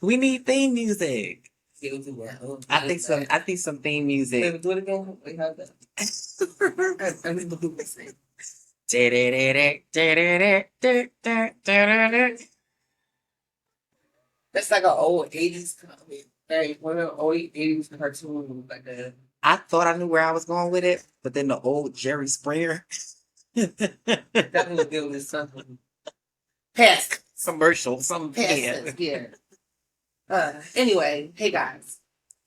We need theme music. Yeah, we'll do that. I think some theme music. Wait, do it again. Wait, how's that? I need to do this thing. That's like an old 80s comic. Hey, one of the old 80s cartoon like that. I thought I knew where I was going with it, but then the old Jerry Springer Definitely deal with something. Past commercial, some past, yeah. Anyway, hey guys.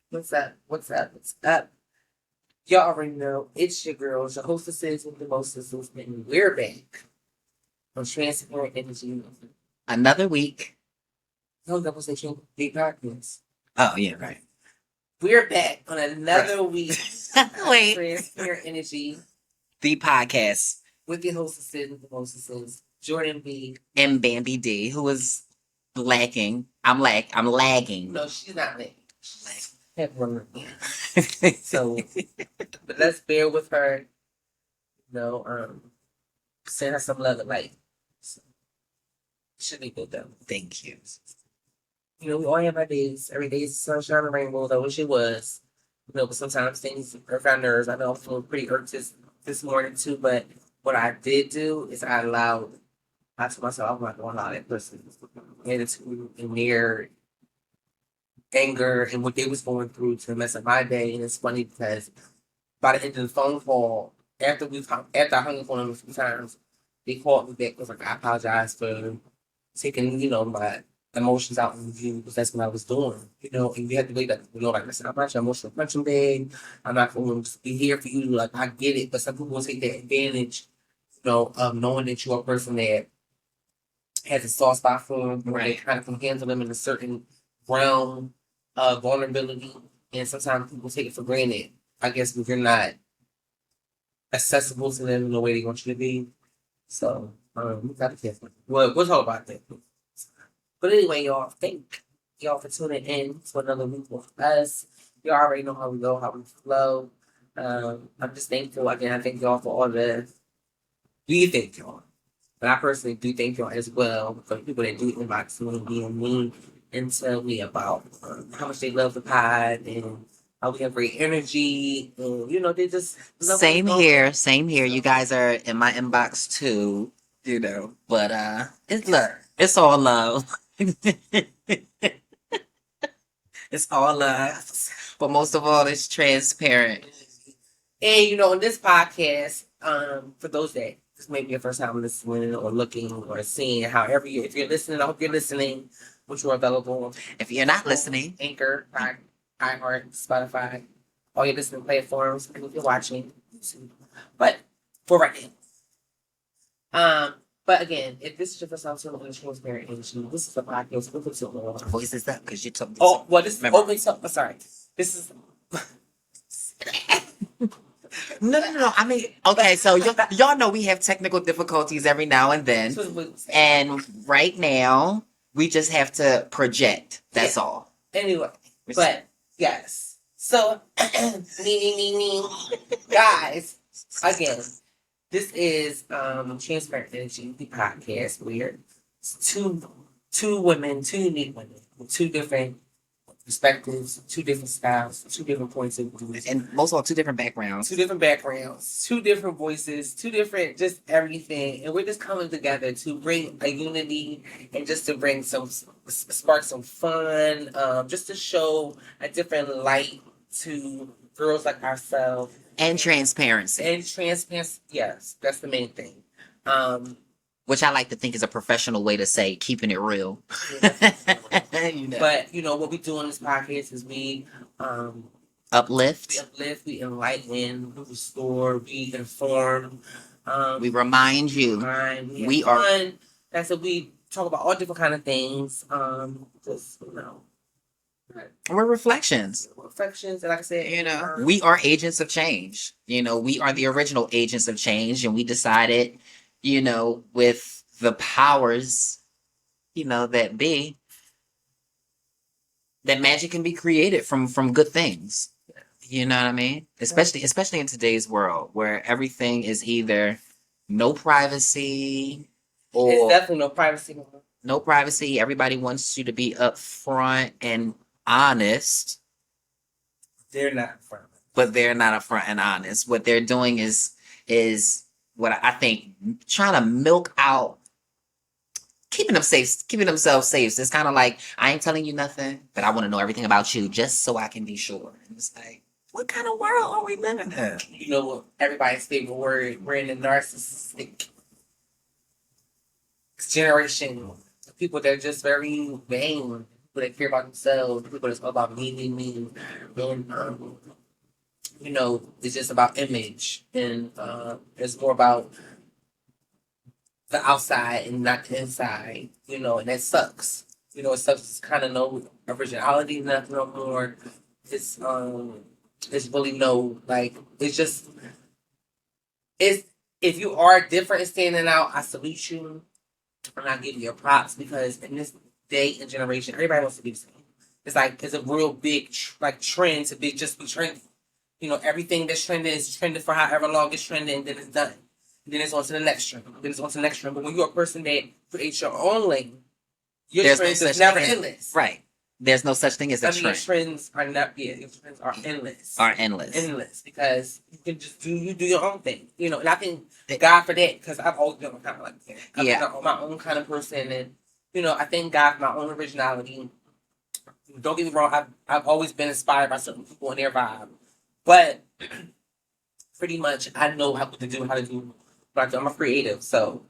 What's up? What's up? What's up? Y'all already know it's your girls, your hostesses with the mostesses, and we're back on Transparent Energy. Another week. No, that was the big darkness. Oh yeah, right. We're back on another week Wait. Transparent Energy The podcast with your hostesses with the mostesses, Jordan B. and Bambi D, who is lacking. I'm lagging. No, she's not late. She's so, but let's bear with her. Send her some love and light. So, should be good though. Thank you. We all have our days. Every day is sunshine and rainbows. I wish it was. But sometimes things irk our nerves. I know I'm feeling pretty irked this morning too. But what I did do is I told myself I'm not going to allow that person attitude and their anger and what they was going through to mess up my day. And it's funny because by the end of the phone call, after I hung up on them a few times, they called me back. Was like, I apologize for taking my emotions out on you because that's what I was doing. And you have to wait like listen, I'm not your emotional punching bag. I'm not going to be here for you. Like, I get it, but some people will take that advantage, of knowing that you're a person that has a soft spot for them, or they kind of can handle them in a certain realm of vulnerability. And sometimes people take it for granted, I guess, because you're not accessible to them in the way they want you to be. So, we got to careful. Well, we'll talk about that. But anyway, y'all, thank y'all for tuning in to another week with us. You already know how we go, how we flow. I'm just thankful. Again, I thank y'all for all the... We thank y'all. But I personally do thank y'all as well for the people that do inbox me and me and tell me about how much they love the pod and how we have great energy. And, they just... Same here. You guys are in my inbox too, But it's all love. It's all love. But most of all, it's transparent. And, on this podcast, for those that this may be your first time listening or looking or seeing, however, if you're listening, I hope you're listening, which are available. If you're not listening, Anchor, iHeart, Spotify, all your listening platforms, and if you're watching, but for right now. But again, if this is your first time tuning in to Transparent Energy, this is a podcast. We'll put your voices up because you told me. Oh, well, this is sorry. This is. No. I mean, okay, so y'all know we have technical difficulties every now and then. And right now, we just have to project. That's all. Anyway, but yes. So, guys, again, this is Transparent Energy, the podcast where it's two women, two unique women with two different perspectives, two different styles, two different points of view. And most of all, two different backgrounds. Two different voices, two different just everything. And we're just coming together to bring a unity and just to bring spark some fun, just to show a different light to girls like ourselves. And transparency. Yes, that's the main thing. Which I like to think is a professional way to say keeping it real. But, what we do on this podcast is we uplift, we enlighten, we restore, we inform. We remind you. We are fun. That's what we talk about, all different kind of things. We're reflections. And like I said, we are agents of change. We are the original agents of change, and we decided, with the powers, that be, that magic can be created from good things. You know what I mean? Especially in today's world where everything is either no privacy It's or definitely no privacy. no privacy. Everybody wants you to be upfront and honest, They're not front. but they're not upfront and honest. What they're doing is what I think trying to milk out keeping them safe, keeping themselves safe. So it's kind of like I ain't telling you nothing, but I want to know everything about you just so I can be sure. And it's like, what kind of world are we living in? You know what? Everybody's favorite word. We're in the narcissistic generation. People that are just very vain. People that care about themselves. People that's all about me. And, you know, it's just about image. And it's more about the outside and not the inside. You know, and that sucks. You know, it sucks. It's kind of no originality, nothing no more. It's really no, like, it's just, it's, if you are different and standing out, I salute you. And I give you your props because in this day and generation, everybody wants to be the same. It's like, it's a real big, trend to just be trendy. You know, everything that's trending is trending for however long it's trending, and then it's done. And then it's on to the next trend. Then it's on to the next trend. But when you're a person that creates your own lane, your trends is never endless. Right. There's no such thing as a trend. Your trends are not, your trends are endless. Endless because you can just do your own thing. You know, and I think God for that because I've always been kind of like that. I've been my own kind of person, and you know, I thank God for my own originality. Don't get me wrong, I've always been inspired by certain people and their vibe, but pretty much I know how to do what I do. I'm a creative, so.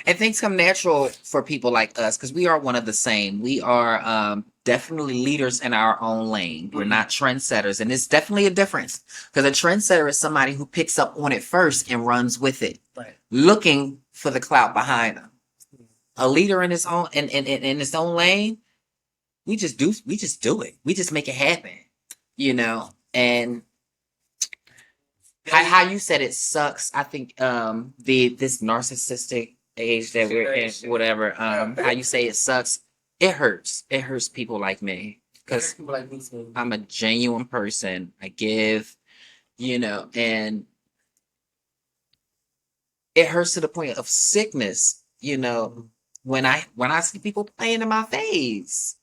And things come natural for people like us because we are one of the same. We are definitely leaders in our own lane. We're not trendsetters. And it's definitely a difference because a trendsetter is somebody who picks up on it first and runs with it, right, looking for the clout behind them. A leader in his own in his own lane, we just do it. We just make it happen, you know. And how you said it sucks. I think this narcissistic age that we're in, whatever. How you say it sucks. It hurts. It hurts people like me because I'm a genuine person. I give, you know, and it hurts to the point of sickness. You know, when I see people playing in my face.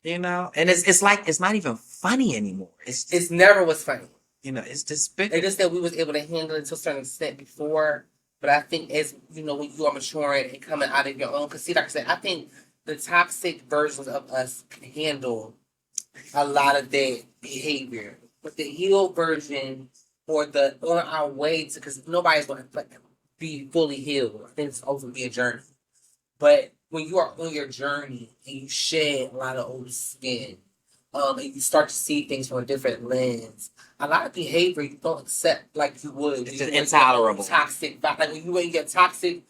You know, and it's like it's not even funny anymore. It's never was funny. You know, it's despicable. It just that we was able to handle it to a certain extent before, but I think as you know, when you are maturing and coming out of your own, because see, like I said, I think the toxic versions of us can handle a lot of that behavior, but the healed version or the on our way to, because nobody's going to be fully healed. I think it's always going to be a journey, but when you are on your journey and you shed a lot of old skin, and you start to see things from a different lens, a lot of behavior you don't accept like you would. It's just intolerable. Toxic, like when you in your toxic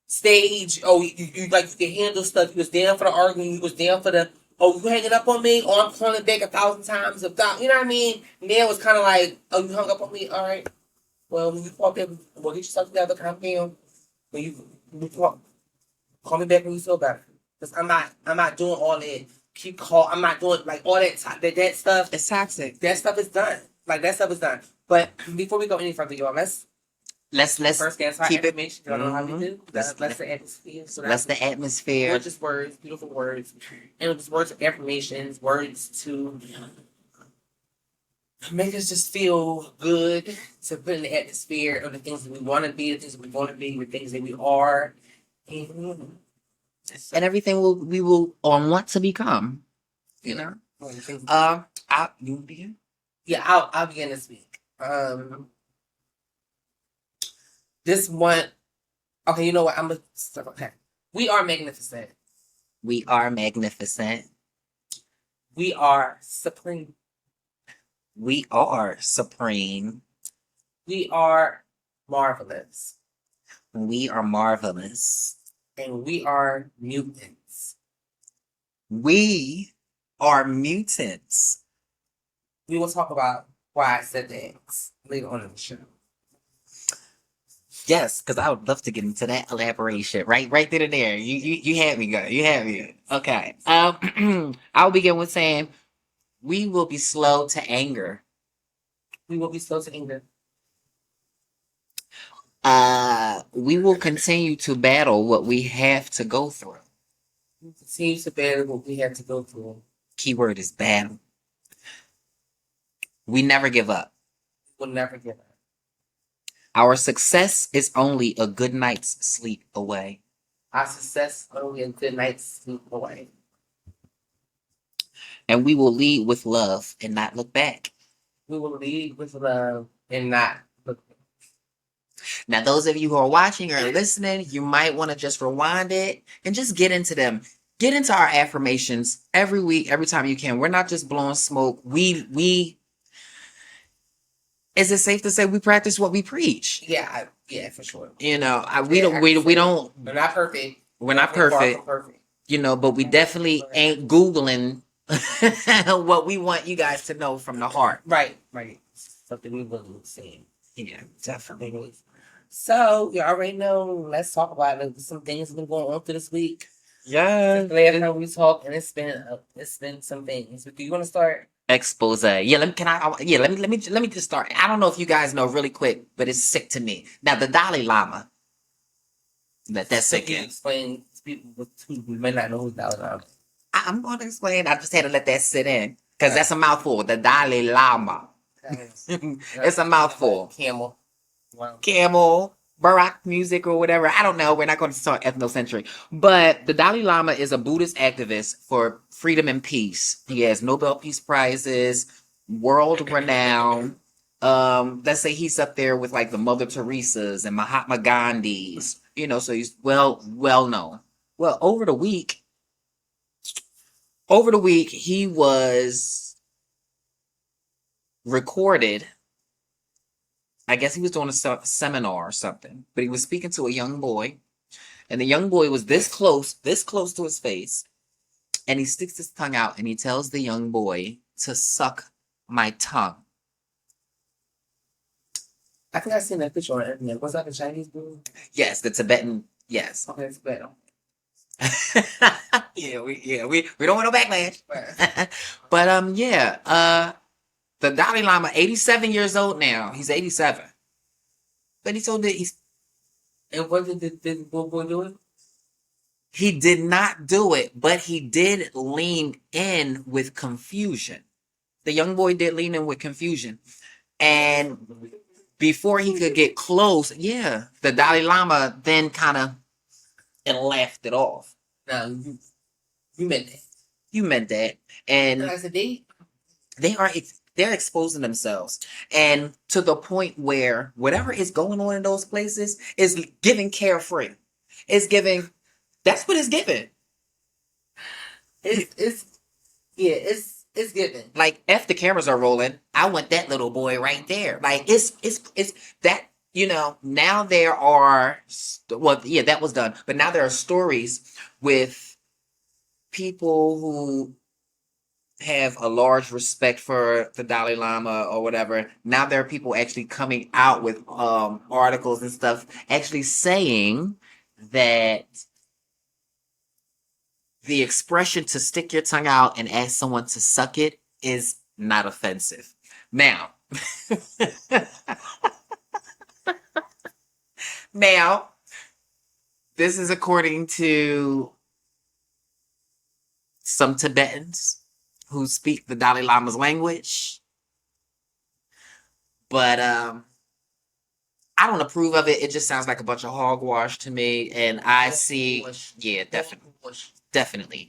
stage, you like you can handle stuff. You was down for the argument. You was down for the you hanging up on me. I'm calling back 1,000 times. You know what I mean? And then it was kind of like, you hung up on me. All right. Well, when you call back, we'll get yourself together. Calm down. When you talk. Call me back when you feel better. Because I'm not doing all that. I'm not doing like all that stuff. It's toxic. That stuff is done. Like that stuff is done. But before we go any further, y'all, let's first get into our affirmation. Y'all know how we do. Let's the atmosphere. So let's the atmosphere. Gorgeous words, beautiful words, and just words of affirmations, words to make us just feel good, to put in the atmosphere of the things that we want to be, the things that we want to be, the things that we are. And everything we will or want to become, you know. You begin? Yeah, I'll begin this week. This one, okay. You know what? Okay. We are magnificent. We are magnificent. We are supreme. We are supreme. We are marvelous. We are marvelous. And we are mutants. We are mutants. We will talk about why I said that later on in the show. Yes, because I would love to get into that elaboration. Right then and there. You had me go. You had me. Okay. I'll begin with saying we will be slow to anger. We will be slow to anger. We will continue to battle what we have to go through. We continue to bear what we have to go through. Keyword is battle. We never give up. We'll never give up. Our success is only a good night's sleep away. Our success only a good night's sleep away. And we will lead with love and not look back. We will lead with love and not look back. Now, those of you who are watching or listening, you might want to just rewind it and just get into them. Get into our affirmations every week, every time you can. We're not just blowing smoke. We is it safe to say we practice what we preach? Yeah, for sure. You know, we don't. We're not perfect. We're not perfect. You know, but we definitely ain't Googling what we want you guys to know from the heart. Right. Something we will see. Yeah, definitely. So you already know. Let's talk about it. Some things have been going on through this week. Yeah. Last time we talked, and it's been some things. Do you want to start? Expose. Yeah, let me just start. I don't know if you guys know really quick, but it's sick to me. Now the Dalai Lama. Let that sink in. Explain to people who may not know who Dalai Lama. I'm going to explain. I just had to let that sit in because that's a mouthful. The Dalai Lama. It's a mouthful. Camel. Wow. Camel, Baroque music or whatever. I don't know. We're not going to talk ethnocentric. But the Dalai Lama is a Buddhist activist for freedom and peace. He has Nobel Peace Prizes, world renown. Let's say he's up there with like the Mother Teresa's and Mahatma Gandhi's. You know, so he's well known. Well, over the week, he was recorded. I guess he was doing a seminar or something, but he was speaking to a young boy, and the young boy was this close to his face, and he sticks his tongue out and he tells the young boy to suck my tongue. I think I seen that picture on the internet. Was that the Chinese dude? Yes, the Tibetan. Yes. Okay, it's better. we don't want no backlash. But the Dalai Lama, 87 years old now. He's 87. But he told that he's. And what did the boy do it? He did not do it, but he did lean in with confusion. The young boy did lean in with confusion. And before he could get close, the Dalai Lama then kind of and laughed it off. No, you meant that. You meant that. And I said they're exposing themselves. And to the point where whatever is going on in those places is giving carefree. It's giving, that's what it's giving. It's giving. Like, if the cameras are rolling, I want that little boy right there. Like, it's that, you know, now there are, that was done. But now there are stories with people who have a large respect for the Dalai Lama or whatever. Now there are people actually coming out with articles and stuff actually saying that the expression to stick your tongue out and ask someone to suck it is not offensive. Now, this is according to some Tibetans who speak the Dalai Lama's language. But I don't approve of it. It just sounds like a bunch of hogwash to me. And I see, definitely.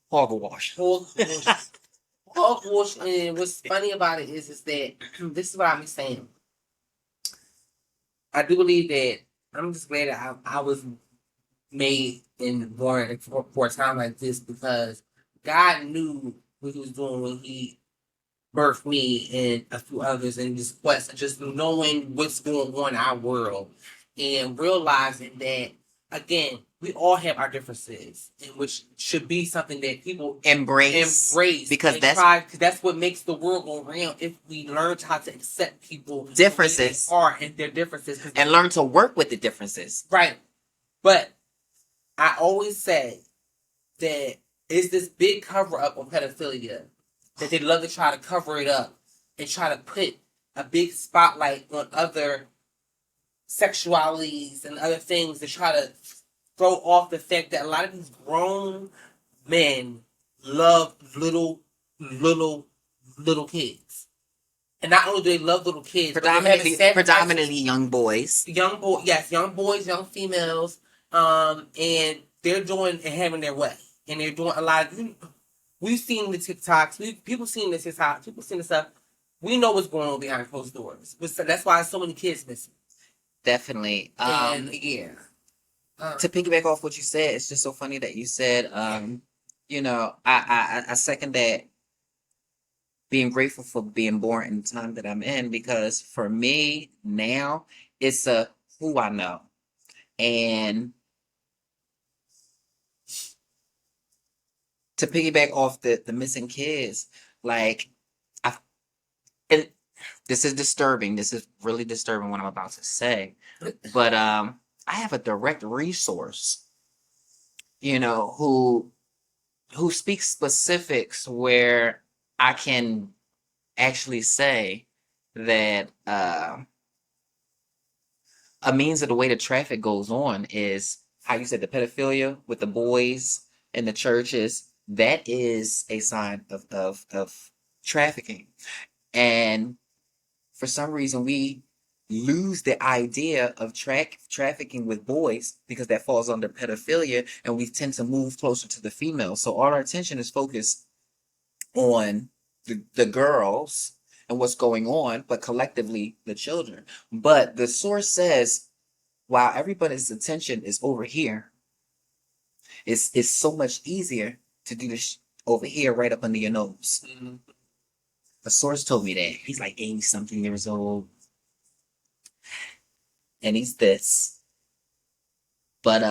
Hogwash. Hogwash. And what's funny about it is that this is what I'm saying. I do believe that I'm just glad that I was made and born for a time like this, because God knew what he was doing when he birthed me and a few others, and just knowing what's going on in our world and realizing that, again, we all have our differences, which should be something that people embrace because that's what makes the world go round. If we learn how to accept people differences and their differences, and learn to work with the differences, right? But I always say that it's this big cover up of pedophilia that they love to try to cover it up and try to put a big spotlight on other sexualities and other things to try to throw off the fact that a lot of these grown men love little kids. And not only do they love little kids, predominantly young boys. Young boys, young females, and they're doing and having their way. And they're doing a lot of, we've seen the TikToks, people seen the TikToks, people seen the stuff. We know what's going on behind closed doors. That's why so many kids missing. Definitely. And yeah. To piggyback off what you said, it's just so funny that you said, I second that, being grateful for being born in the time that I'm in, because for me now, it's a who I know. And to piggyback off the missing kids, like, and this is disturbing. This is really disturbing what I'm about to say. But I have a direct resource, who speaks specifics where I can actually say that a means of the way the traffic goes on is how you said the pedophilia with the boys in the churches. That is a sign of trafficking. And for some reason, we lose the idea of trafficking with boys because that falls under pedophilia, and we tend to move closer to the female. So all our attention is focused on the girls and what's going on, but collectively the children. But the source says, while everybody's attention is over here, it's so much easier to do this over here right up under your nose. Mm-hmm. The source told me that. He's like 80 something years old. And he's this. But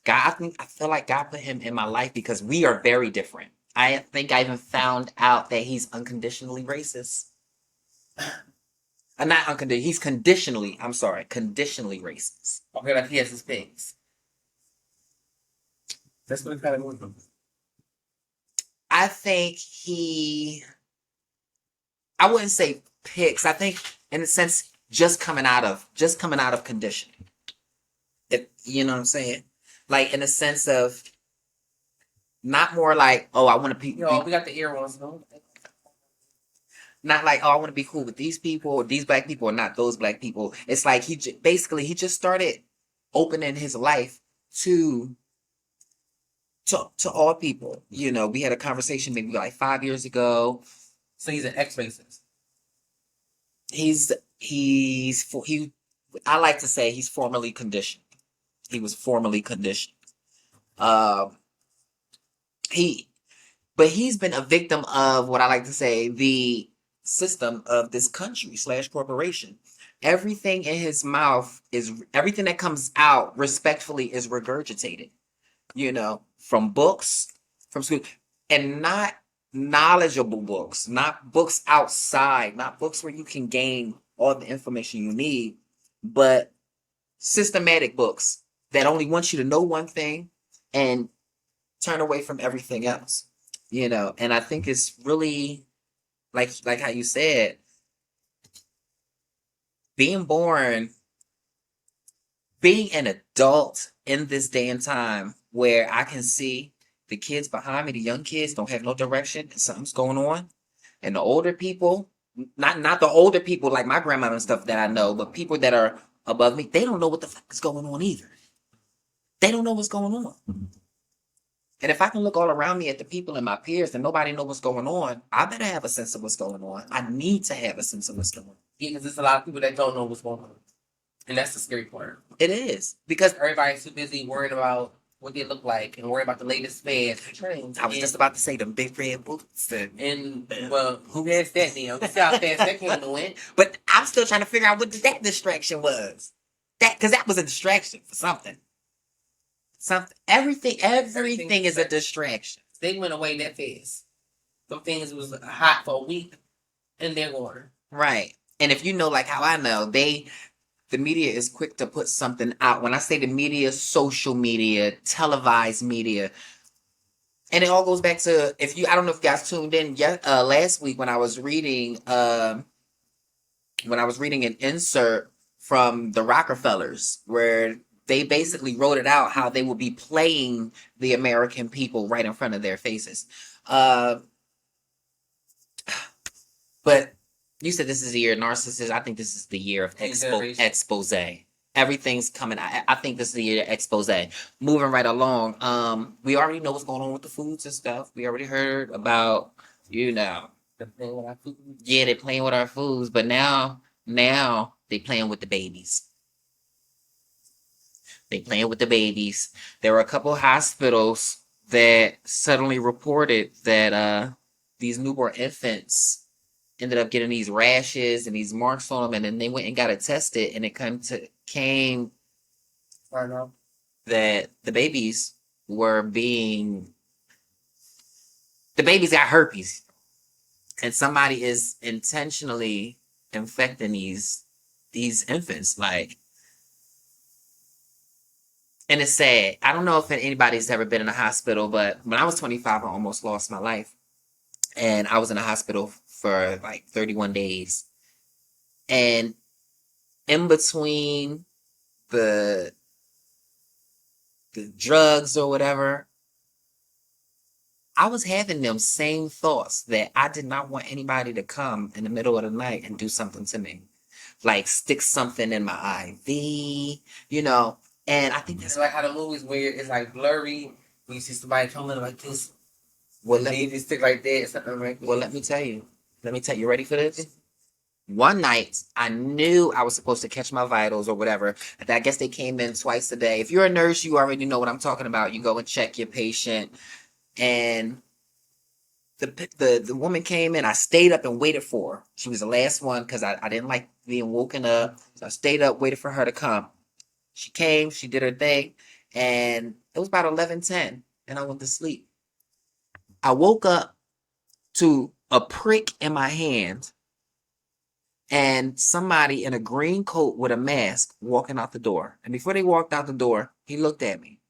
God, I feel like God put him in my life because we are very different. I think I even found out that he's unconditionally racist. Not unconditionally. He's conditionally racist. Okay, like he has his things. That's what it kind of means. I think I wouldn't say picks. I think, in a sense, just coming out of conditioning. You know what I'm saying? Like, in a sense of, not more like, oh, I want to be. We got the ear ones, though. Not like, oh, I want to be cool with these people, or these black people, or not those black people. It's like he just started opening his life to all people. We had a conversation maybe like 5 years ago. So he's an ex-racist. I like to say he's formally conditioned. He was formally conditioned. He's been a victim of what I like to say, the system of this country / corporation. Everything in his mouth everything that comes out respectfully is regurgitated, from books, from school, and not knowledgeable books, not books outside, not books where you can gain all the information you need, but systematic books that only want you to know one thing and turn away from everything else, and I think it's really like how you said, being an adult in this day and time where I can see the kids behind me, the young kids don't have no direction and something's going on. And the older people, not the older people like my grandmother and stuff that I know, but people that are above me, they don't know what the fuck is going on either. They don't know what's going on. And if I can look all around me at the people and my peers and nobody know what's going on, I better have a sense of what's going on. I need to have a sense of what's going on. Yeah, because there's a lot of people that don't know what's going on. And that's the scary part. It is. Because everybody's too busy worrying about what they look like and worrying about the latest fads and trends. I was just about to say them big red boots. Well, who has that now? You see how fast that came and went? But I'm still trying to figure out what that distraction was. Because that was a distraction for something. Everything is a distraction. They went away that fast. Some things was hot for a week and they're gone. Right. And if you know, like how I know, the media is quick to put something out. When I say the media, social media, televised media, And it all goes back to, if you, I don't know if you guys tuned in yet last week when I was reading an insert from the Rockefellers, where they basically wrote it out how they would be playing the American people right in front of their faces. Uh, but you said this is the year of narcissists. I think this is the year of expose. Everything's coming out. I think this is the year of expose. Moving right along. We already know what's going on with the foods and stuff. We already heard about, They're playing with our food. yeah, they're playing with our foods, but now they playing with the babies. They playing with the babies. There were a couple hospitals that suddenly reported that these newborn infants ended up getting these rashes and these marks on them, and then they went and got it tested, and it came I know. that the babies got herpes, and somebody is intentionally infecting these infants, like. And it's sad. I don't know if anybody's ever been in a hospital, but when I was 25, I almost lost my life. And I was in a hospital for like 31 days. And in between the drugs or whatever, I was having them same thoughts that I did not want anybody to come in the middle of the night and do something to me. Like stick something in my IV, and I think that's It's like how the movies where it's like blurry. When you see somebody coming like this, well, they just stick like that, something like that. Well, let me tell you. You ready for this? One night, I knew I was supposed to catch my vitals or whatever. I guess they came in twice a day. If you're a nurse, you already know what I'm talking about. You go and check your patient. And the woman came in. I stayed up and waited for her. She was the last one because I didn't like being woken up. So I stayed up, waited for her to come. She came, she did her thing, and it was about 11:10, and I went to sleep. I woke up to a prick in my hand and somebody in a green coat with a mask walking out the door. And before they walked out the door, he looked at me.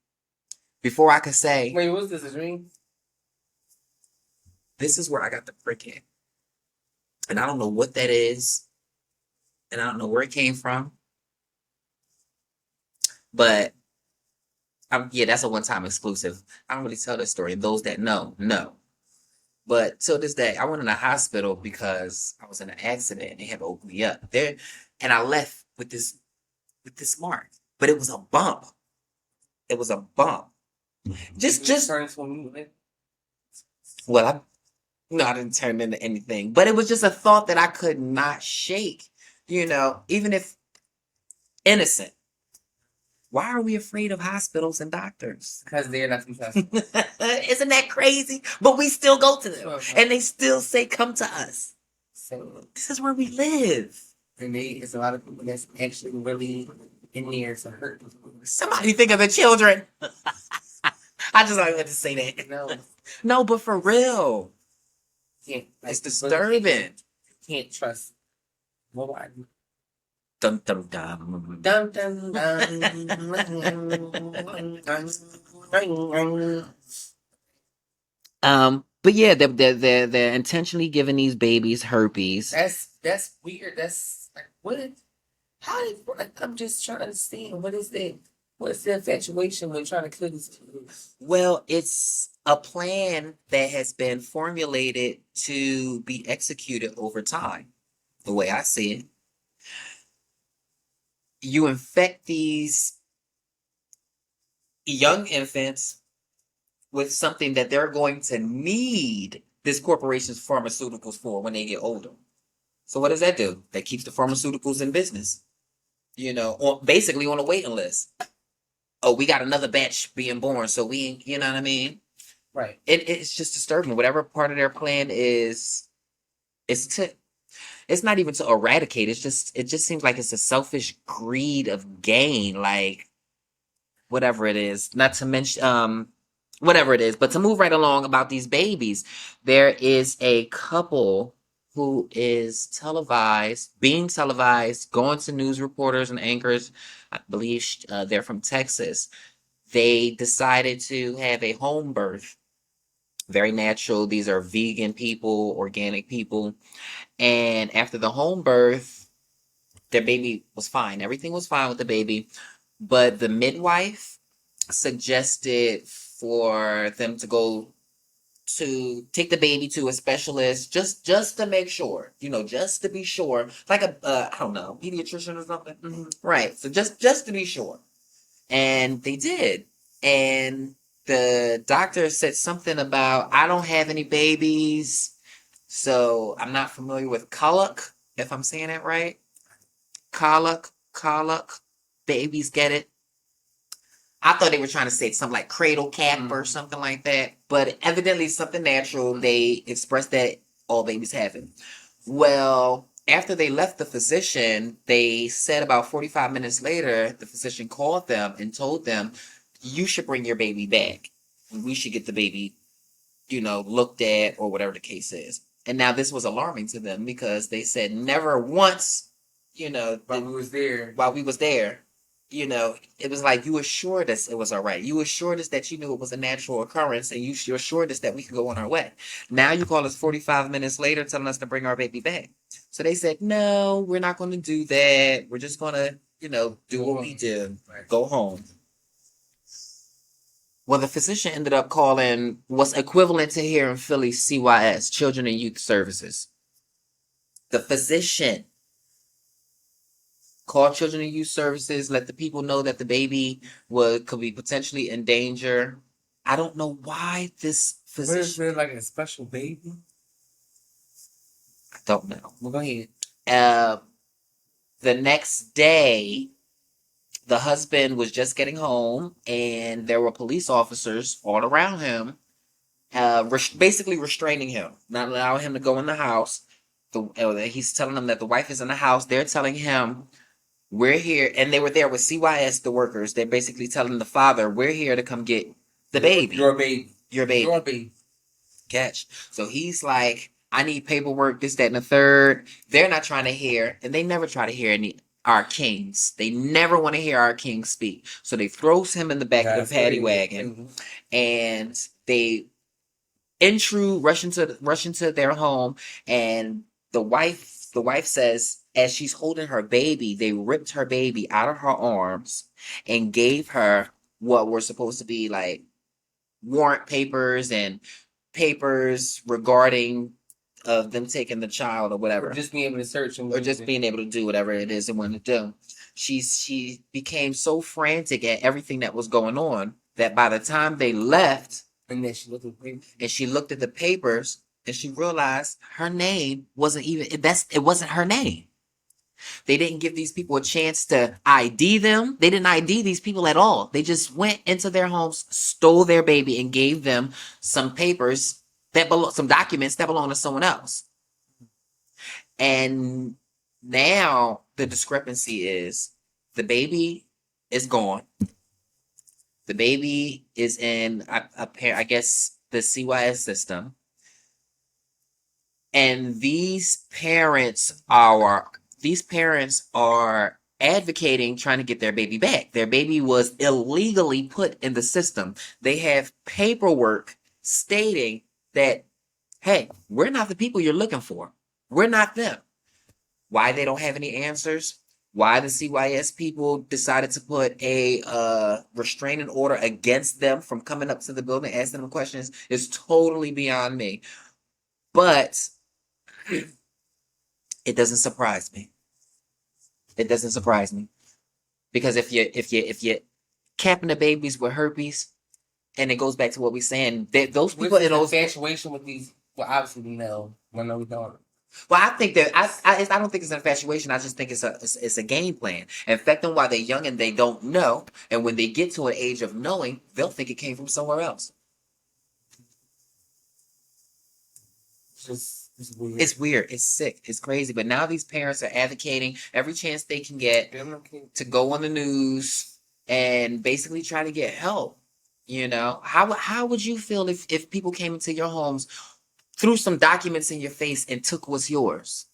Before I could say, wait, what's this, a dream? This is where I got the prick in. And I don't know what that is. And I don't know where it came from. But yeah, that's a one-time exclusive. I don't really tell this story. And those that know. But till this day, I went in the hospital because I was in an accident and they had to open me up there, and I left with this mark. But it was a bump. It was a bump. Just well, I didn't turn into anything. But it was just a thought that I could not shake. Even if innocent. Why are we afraid of hospitals and doctors? Because they're not trusted. Isn't that crazy? But we still go to them. And they still say, come to us. So this is where we live. And it's a lot of people that's actually really in there to hurt. Somebody think of the children. I just wanted to say that. No, but for real. It's disturbing. Can't trust nobody. Dum dum dum. Dum dum dum. But yeah, they're intentionally giving these babies herpes. That's weird. That's like, what? I'm just trying to understand, what is that? What's the infatuation when trying to kill these kids? Well, it's a plan that has been formulated to be executed over time. The way I see it. You infect these young infants with something that they're going to need this corporation's pharmaceuticals for when they get older. So what does that do? That keeps the pharmaceuticals in business. Basically on a waiting list. Oh, we got another batch being born, so we, you know what I mean? Right. It's just disturbing. Whatever part of their plan is, it's not even to eradicate. It just seems like it's a selfish greed of gain, like whatever it is. Not to mention, whatever it is. But to move right along about these babies, there is a couple who is being televised, going to news reporters and anchors. I believe they're from Texas. They decided to have a home birth very natural. These are vegan people, organic people. And after the home birth, their baby was fine. Everything was fine with the baby. But the midwife suggested for them to go to take the baby to a specialist just to make sure, just to be sure, like a I don't know, pediatrician or something. Right. So just to be sure. And they did. And the doctor said something about, I don't have any babies, so I'm not familiar with colic, if I'm saying that right. Colic. Babies get it. I thought they were trying to say something like cradle cap or something like that, but evidently something natural. They expressed that all babies have it. Well, after they left the physician, they said about 45 minutes later, the physician called them and told them, you should bring your baby back. We should get the baby, looked at or whatever the case is. And now this was alarming to them because they said never once, while we was there, it was like, you assured us it was all right. You assured us that you knew it was a natural occurrence, and you assured us that we could go on our way. Now you call us 45 minutes later telling us to bring our baby back. So they said, no, we're not going to do that. We're just going to, do what we do. Go home. Well, the physician ended up calling what's equivalent to here in Philly CYS, Children and Youth Services. The physician call Children and Youth Services, let the people know that the baby could be potentially in danger. I don't know why this physician... What is there, like a special baby? I don't know. Well, go ahead. The next day, the husband was just getting home, and there were police officers all around him, basically restraining him, not allowing him to go in the house. He's telling them that the wife is in the house. They're telling him, we're here, and they were there with CYS, the workers. They're basically telling the father, we're here to come get the baby. Your baby. Your baby. Your baby. Catch. So he's like, I need paperwork, this, that, and the third. They're not trying to hear, and they never try to hear our kings. They never want to hear our king speak. So they throws him in the back of the paddy wagon, and they rush into their home, and the wife says, as she's holding her baby, they ripped her baby out of her arms and gave her what were supposed to be like warrant papers and papers regarding of them taking the child or whatever. Or just being able to search or just being able to do whatever it is they want to do. She became so frantic at everything that was going on that by the time they left, and then she looked at the papers, and she realized her name wasn't even it wasn't her name. They didn't give these people a chance to ID them. They didn't ID these people at all. They just went into their homes, stole their baby, and gave them some papers some documents that belong to someone else. And now the discrepancy is the baby is gone. The baby is in, I guess, the CYS system. And these parents are advocating trying to get their baby back. Their baby was illegally put in the system. They have paperwork stating that, hey, we're not the people you're looking for. We're not them. Why they don't have any answers? Why the CYS people decided to put a restraining order against them from coming up to the building, asking them questions, is totally beyond me. But it doesn't surprise me. It doesn't surprise me, because if you capping the babies with herpes, and it goes back to what we're saying, those people in those infatuation with these. Well, obviously we know. We don't. Well, I think that I don't think it's an infatuation. I just think it's a game plan. Infect them while they're young and they don't know, and when they get to an age of knowing, they'll think it came from somewhere else. It's weird. It's weird. It's sick. It's crazy. But now these parents are advocating every chance they can get to go on the news and basically try to get help. How would you feel if people came into your homes, threw some documents in your face, and took what's yours?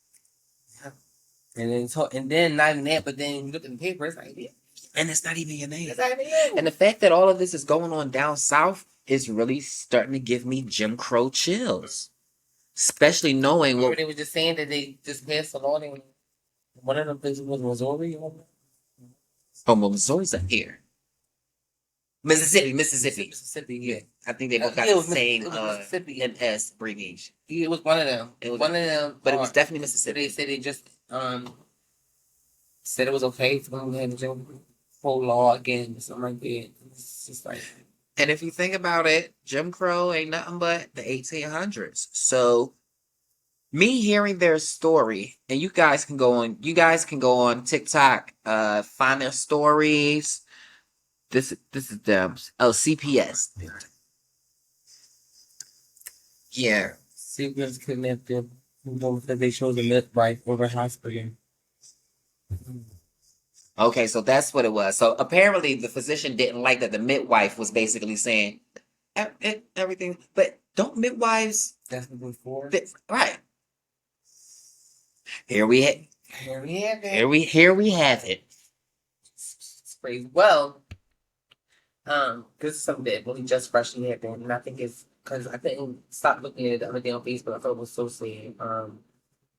And then not in that, but then you look at the paper, it's like, yeah. And it's not even your name. It's not even you. And the fact that all of this is going on down south is really starting to give me Jim Crow chills. Especially knowing what they were just saying that they just passed a law in one of them places was Missouri. well, Missouri's up here. Mississippi. Mississippi, yeah. I think they both got Yeah, it the was same Mississippi. MS abbreviation. Yeah, it was one of them. It was one of them. But it was definitely Mississippi. They said they just said it was okay for them to have the whole law again or something like that. It's just like. And if you think about it, Jim Crow ain't nothing but the 1800s. So me hearing their story, and you guys can go on TikTok, find their stories. This is them. Oh, CPS. Yeah. CPS kidnapped them because they chose a midwife over hospital. Okay, so that's what it was. So apparently the physician didn't like that the midwife was basically saying everything. But don't midwives... That's before? Right. Here we have it. Here we have it. It's crazy. Well, this is something that really just freshly happened, and I think it's because I didn't stop looking at it the other day on Facebook. I thought it was so sad.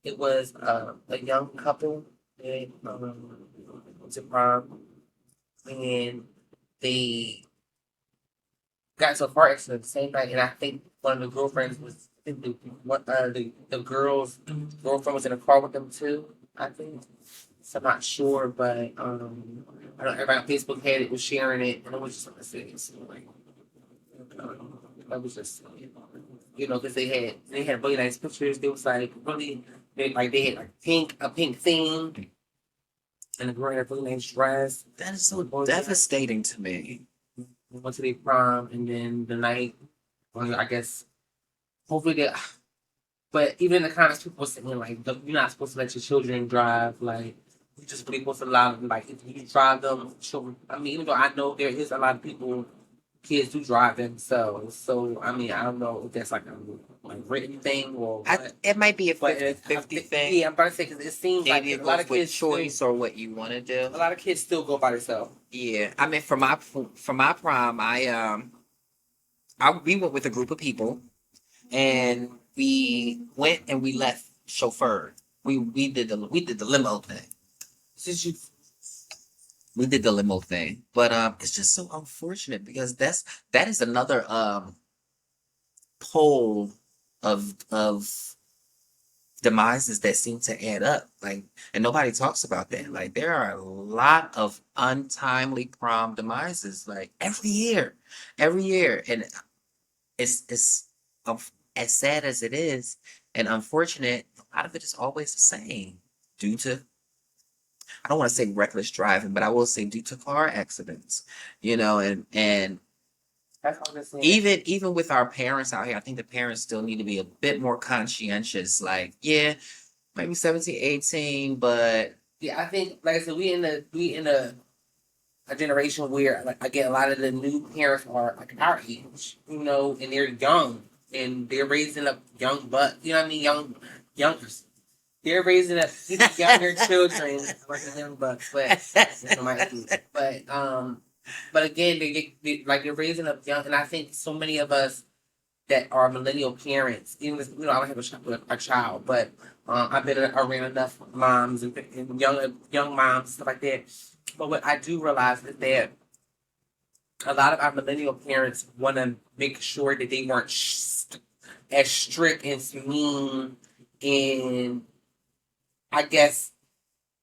It was a young couple that went to prom, and they got into a car accident the same night. And I think one of the girlfriends was, I think the girl's girlfriend was in a car with them too. I think. So I'm not sure, but I don't know, everybody on Facebook had it, was sharing it, and it was just like a serious. That was just, because they had really nice pictures. They was like really, they had like a pink theme, and the girl had a really nice dress. That is so devastating to me. We went to their prom, and then the night, I guess, hopefully they. But even the comments people were saying like, you're not supposed to let your children drive, like. You just really supposed to allow them, like, if you drive them, children. I mean, even though I know there is a lot of people, kids do drive themselves. So, I mean, I don't know if that's like a written thing or what. It might be a 50-50 thing. Yeah, I'm about to say, because it seems maybe like a lot of kids choice or what you want to do. A lot of kids still go by themselves. Yeah, I mean, for my prom, we went with a group of people, and we went and we left chauffeured. We did the limo thing. We did the limo thing, but it's just so unfortunate because that is another pole of demises that seem to add up. Like, and nobody talks about that. Like, there are a lot of untimely prom demises, like every year, and it's as sad as it is and unfortunate. A lot of it is always the same due to, I don't want to say reckless driving, but I will say due to car accidents, and even with our parents out here, I think the parents still need to be a bit more conscientious. Like, yeah, maybe 17, 18, but yeah, I think, like I said, we in a generation where, like, I get a lot of the new parents are like our age, and they're young and they're raising up young butt, youngers. They're raising up younger children, but again, they're raising up young, and I think so many of us that are millennial parents, even if, I don't have a child, but I've been around enough moms and young moms and stuff like that. But what I do realize is that a lot of our millennial parents want to make sure that they weren't as strict and mean and, I guess,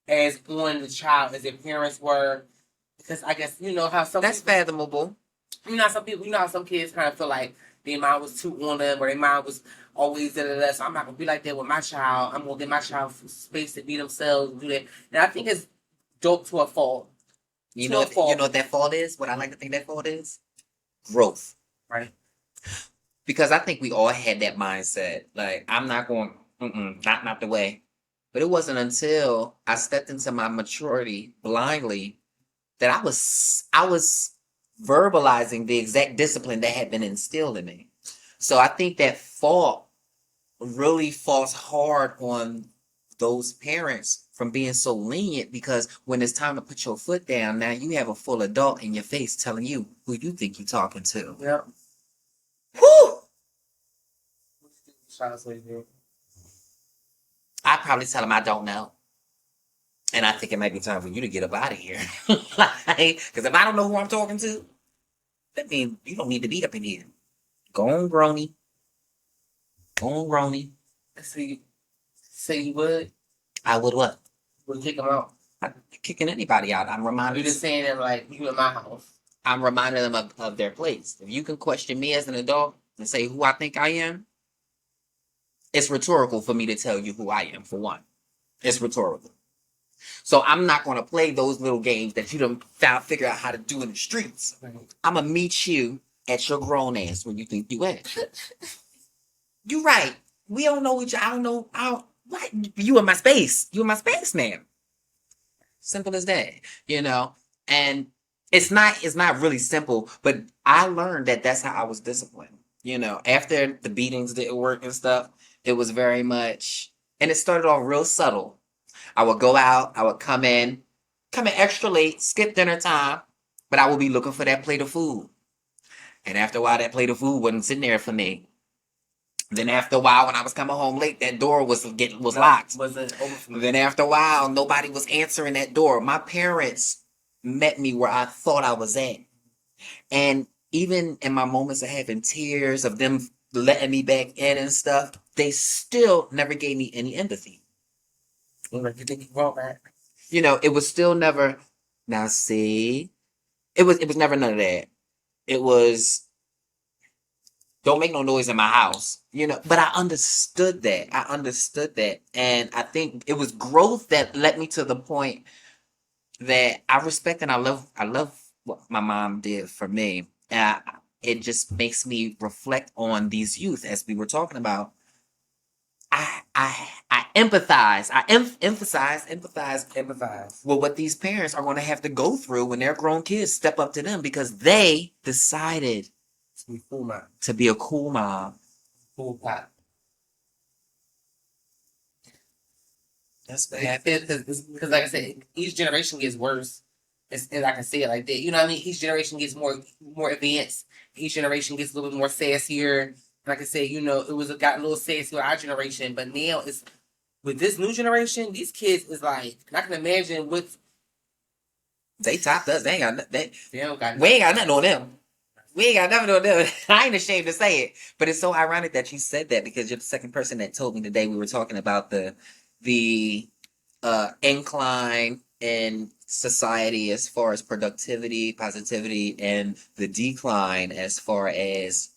as on the child as their parents were, because I guess how some that's fathomable. How some kids kind of feel like their mom was too on them, or their mom was always da. So I'm not gonna be like that with my child. I'm gonna give my child space to be themselves and do that. And I think it's dope to a fault. You know what that fault is? What I like to think that fault is? Growth. Right. Because I think we all had that mindset. Like, I'm not going, not the way. But it wasn't until I stepped into my maturity blindly that I was verbalizing the exact discipline that had been instilled in me. So I think that fault really falls hard on those parents from being so lenient, because when it's time to put your foot down, now you have a full adult in your face telling you who you think you're talking to. Yeah. Whew! Shout out to you. I probably tell him I don't know. And I think it might be time for you to get up out of here. Because if I don't know who I'm talking to, that means you don't need to be up in here. Go on, Grony. Go on, Grony. See, say you would. I would what? Would kick them out. I'm kicking anybody out. I'm You reminding just saying that like you in my house. I'm reminding them of their place. If you can question me as an adult and say who I think I am, it's rhetorical for me to tell you who I am, for one. It's rhetorical. So I'm not going to play those little games that you don't figure out how to do in the streets. Right. I'm going to meet you at your grown ass where you think you at. You right. We don't know each other. I don't know. What? You in my space. You in my space, man. Simple as that, you know? And it's not really simple, but I learned that that's how I was disciplined. You know, after the beatings didn't work and stuff, it was very much, and it started off real subtle. I would go out, I would come in extra late, skip dinner time, but I would be looking for that plate of food. And after a while, that plate of food wasn't sitting there for me. Then after a while, when I was coming home late, that door was locked. Wasn't open for me. Then after a while, nobody was answering that door. My parents met me where I thought I was at. And even in my moments of having tears, of them letting me back in and stuff, they still never gave me any empathy. Like you think you wrong, right? You know, it was still never. Now see, it was never none of that. It was, don't make no noise in my house. You know, but I understood that. And I think it was growth that led me to the point that I respect and I love what my mom did for me. It just makes me reflect on these youth, as we were talking about. I empathize. Empathize. With what these parents are going to have to go through when their grown kids step up to them because they decided to be a cool mom. Cool pop. That's what happens. Because like I said, each generation gets worse. And I can say it like that. You know what I mean? Each generation gets more advanced. Each generation gets a little bit more sassier. Like I said, you know, it got a little sassy with our generation, but now it's with this new generation. These kids is like, I can imagine what they topped us. They ain't got that. They don't got. We ain't got nothing on them. We ain't got nothing on them. I ain't ashamed to say it, but it's so ironic that you said that because you're the second person that told me today. We were talking about the incline in society as far as productivity, positivity, and the decline as far as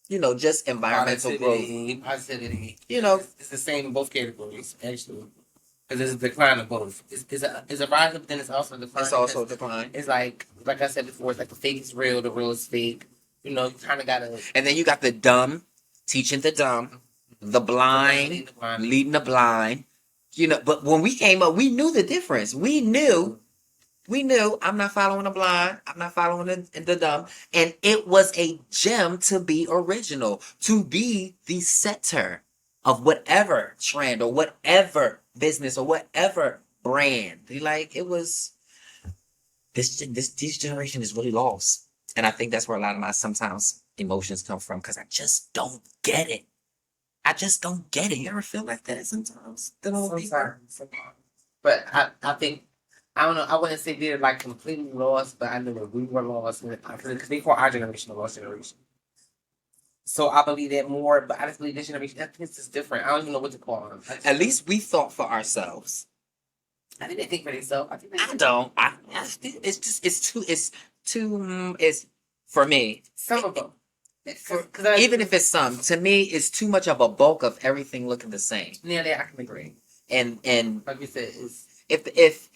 you know, just environmental growth. Positivity. You know, it's the same in both categories, actually. Because there's a decline of both. It's a rise, but then it's also a decline. It's also a decline. It's like I said before, it's like the fake is real, the real is fake. You know, you kind of got to... And then you got the dumb teaching the dumb, the blind leading the blind. You know, but when we came up, we knew the difference. We knew I'm not following the blind. I'm not following the dumb. And it was a gem to be original, to be the center of whatever trend or whatever business or whatever brand. Like, it was, this generation is really lost. And I think that's where a lot of my sometimes emotions come from because I just don't get it. You ever feel like that sometimes? Sometimes. But I think, I don't know, I wouldn't say they're like completely lost, but I know that we were lost because they call our generation the lost generation. So I believe that more, but I just believe this generation, I think it's just different. I don't even know what to call them. At least we thought for ourselves. I think they think for themselves. I don't. It's for me. Some of them. Even if it's some, to me, it's too much of a bulk of everything looking the same. Yeah, I can agree. And like you said, if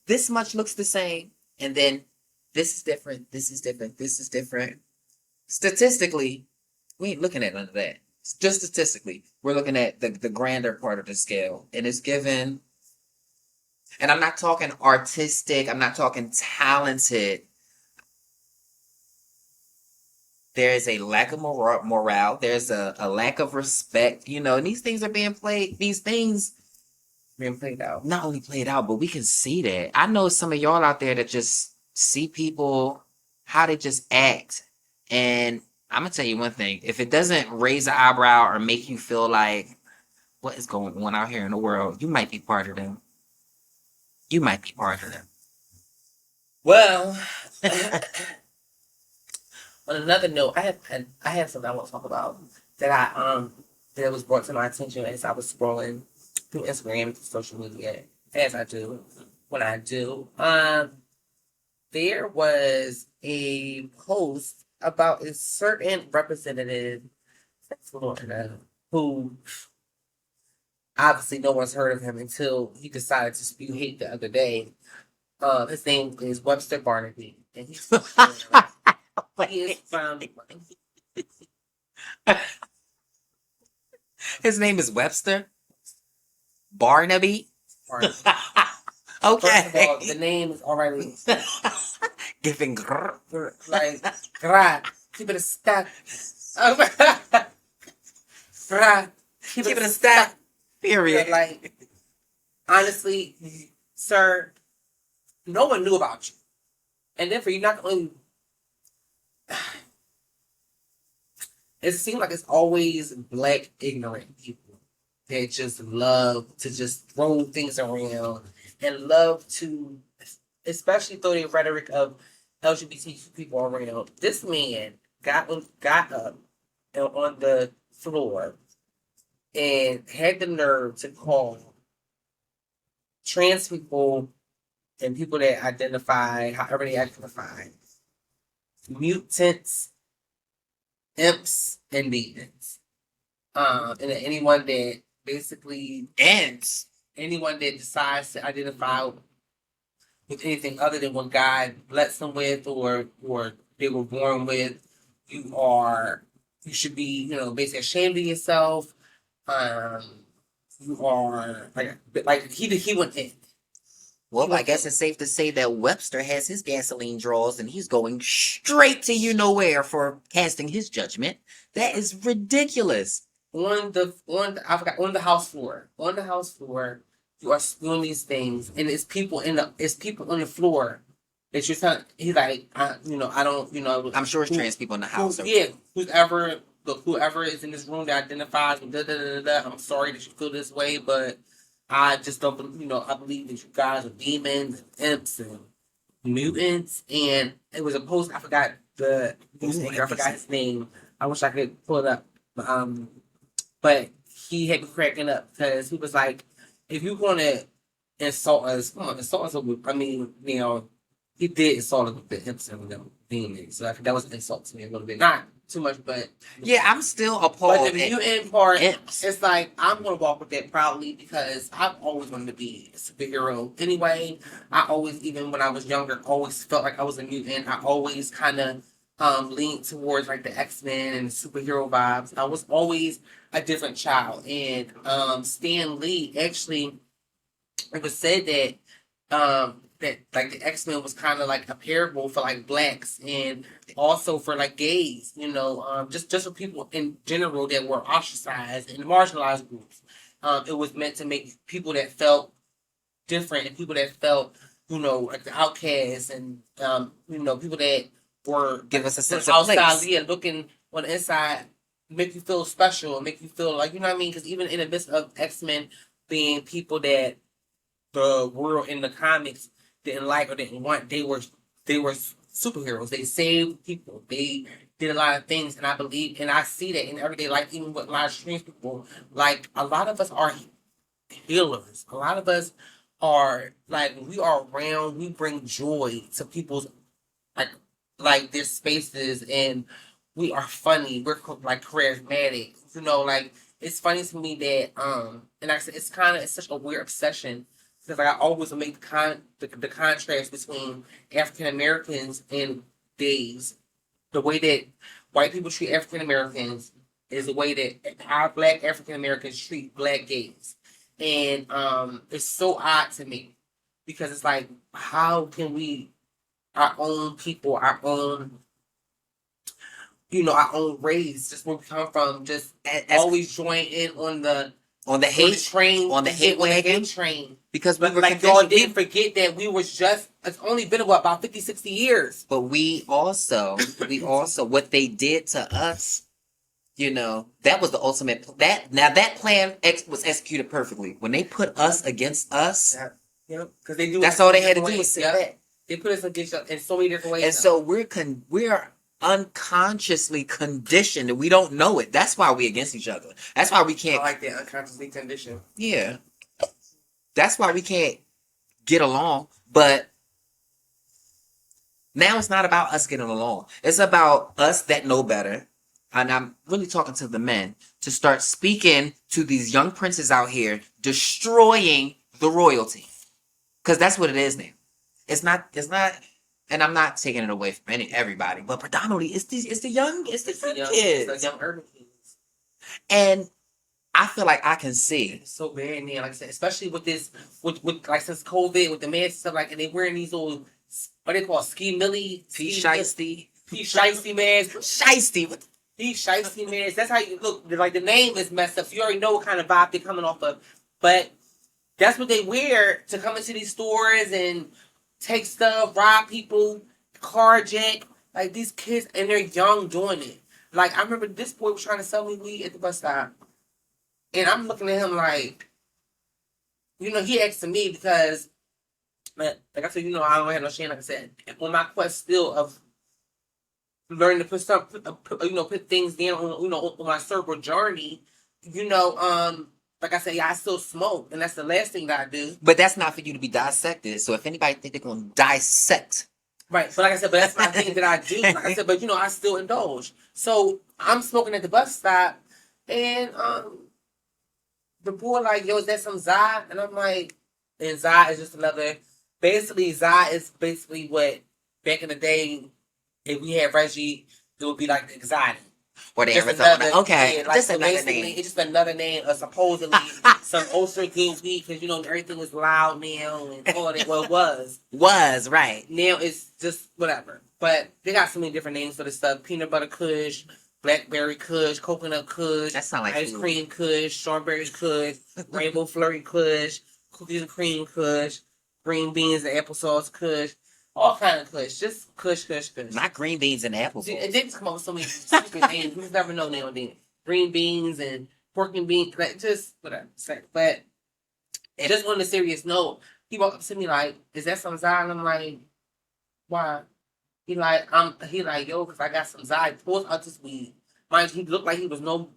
this much looks the same, and then this is different, this is different, this is different. Statistically, we ain't looking at none of that. Just statistically, we're looking at the grander part of the scale, and it's given. And I'm not talking artistic. I'm not talking talented. There is a lack of morale. There's a lack of respect. You know, and these things are being played. These things being played out. Not only played out, but we can see that. I know some of y'all out there that just see people how they just act, and I'm gonna tell you one thing: if it doesn't raise an eyebrow or make you feel like what is going on out here in the world, you might be part of them. You might be part of them. Well, on another note, I have something I want to talk about that that was brought to my attention as I was scrolling through Instagram and social media, as I do when I do. There was a post about a certain representative from Florida who obviously no one's heard of him until he decided to spew hate the other day. His name is Webster Barnaby, and he's he is from. His name is Webster Barnaby. Barnaby. Okay. First of all, the name is already Giving like God. Keep it a stack. God. Keep it a stack. Period. Like honestly, sir, no one knew about you, and therefore you're not only. It seems like it's always black ignorant people that just love to just throw things around and love to, especially throw the rhetoric of LGBTQ people around. This man got up on the floor and had the nerve to call trans people and people that identify however they identify mutants, imps, and demons. And anyone that basically ends, anyone that decides to identify with anything other than what God blessed them with or they were born with, you should be, basically ashamed of yourself. You are like he went in. Well, I guess it's safe to say that Webster has his gasoline draws and he's going straight to you nowhere for casting his judgment. That is ridiculous. On the house floor. On the house floor, you are doing these things, and it's people on the floor that you're telling. He's like, I don't, I'm sure it's trans people in the house. Whoever is in this room that identifies with I'm sorry that you feel this way, but I just don't, I believe that you guys are demons and imps and mutants. And it was a post. I forgot I forgot his name. I wish I could pull it up. But he had me cracking up because he was like, if you're going to insult us, come on, insult us. I mean, he did insult us with the imps and the demons. So I think that was an insult to me a little bit. Not too much, but yeah, I'm still appalled. But the mutant part, it's like I'm gonna walk with that proudly because I've always wanted to be a superhero. Anyway, I always, even when I was younger, always felt like I was a mutant. I always kind of leaned towards like the X-Men and superhero vibes. I was always a different child, and Stan Lee actually, it was said that that like the X-Men was kind of like a parable for like blacks and also for like gays, just for people in general that were ostracized and marginalized groups. It was meant to make people that felt different and people that felt, like the outcasts and people that were give us a sense of outside, place. Yeah, looking on the inside, make you feel special, make you feel like, what I mean? Because even in the midst of X-Men being people that the world in the comics didn't like or didn't want, they were superheroes. They saved people. They did a lot of things, and I believe, and I see that in everyday life, even with a lot of trans people. Like, a lot of us are healers. A lot of us are, like, when we are around, we bring joy to people's, like their spaces, and we are funny. We're, like, charismatic. Like, it's funny to me that, and like I said, it's such a weird obsession. Because like I always make the contrast between African Americans and gays. The way that white people treat African Americans is the way that our black African Americans treat black gays. And it's so odd to me because it's like, how can we, our own people, our own race, just where we come from, just always join in on the on the hate train, on the hate wagon train. because we But were like y'all conditioned. didn't forget that we was just, it's only been about 50, 60 years. But we also what they did to us, you know, that was the ultimate. That plan was executed perfectly when they put us against us. Yeah, because they do. That's all they had to do was sit back. They put us against in so many different ways. And so we're unconsciously conditioned and we don't know it. That's why we're against each other. That's why we can't. I like that, unconsciously conditioned. Yeah. That's why we can't get along. But now it's not about us getting along. It's about us that know better. And I'm really talking to the men to start speaking to these young princes out here, destroying the royalty. Because that's what it is now. It's not, and I'm not taking it away from everybody, but predominantly it's the young kids. It's the young urban kids. And I feel like I can see. It's so bad now, like I said, especially with this, with like since COVID, with the masks and stuff, like, and they wearing these little, what they call ski shiesty masks. Shiesty. These shiesty masks. That's how you look. Like the name is messed up. So you already know what kind of vibe they're coming off of. But that's what they wear to come into these stores and take stuff, rob people, carjack. Like these kids, and they're young doing it. Like I remember this boy was trying to sell me weed at the bus stop. And I'm looking at him like, you know, he asked me because, man, like I said, you know, I don't have no shame. Like I said, on my quest still of learning to put stuff, put things down on, on my cerebral journey, like I said, yeah, I still smoke, and that's the last thing that I do. But that's not for you to be dissected. So if anybody think they're going to dissect. Right. But like I said, but that's my thing that I do. Like I said, but I still indulge. So I'm smoking at the bus stop, and the boy like, yo, is that some Zai? And I'm like, and Zai is just another, basically Zai is basically what, back in the day, if we had Reggie, it would be like anxiety. Or the Arizona. Okay, yeah, like, just so another name. It's just another name of supposedly some ultra good weed, because everything is loud now and all that. Well, it was. Was, right. Now it's just whatever. But they got so many different names for this stuff. Peanut butter kush, blackberry kush, coconut kush, that sound like ice food. Cream kush, strawberry kush, rainbow flurry kush, cookies and cream kush, green beans and applesauce kush. All kind of kush. Just kush. Not green beans and apples. It didn't come up with so many stupid names. You never know nowadays. Green beans and pork and beans. Like, just whatever. But just on a serious note, he walked up to me like, is that some Zai? And I'm like, why? He like, yo, because I got some Zai. He pulls out this weed. Mind you, he looked like he was no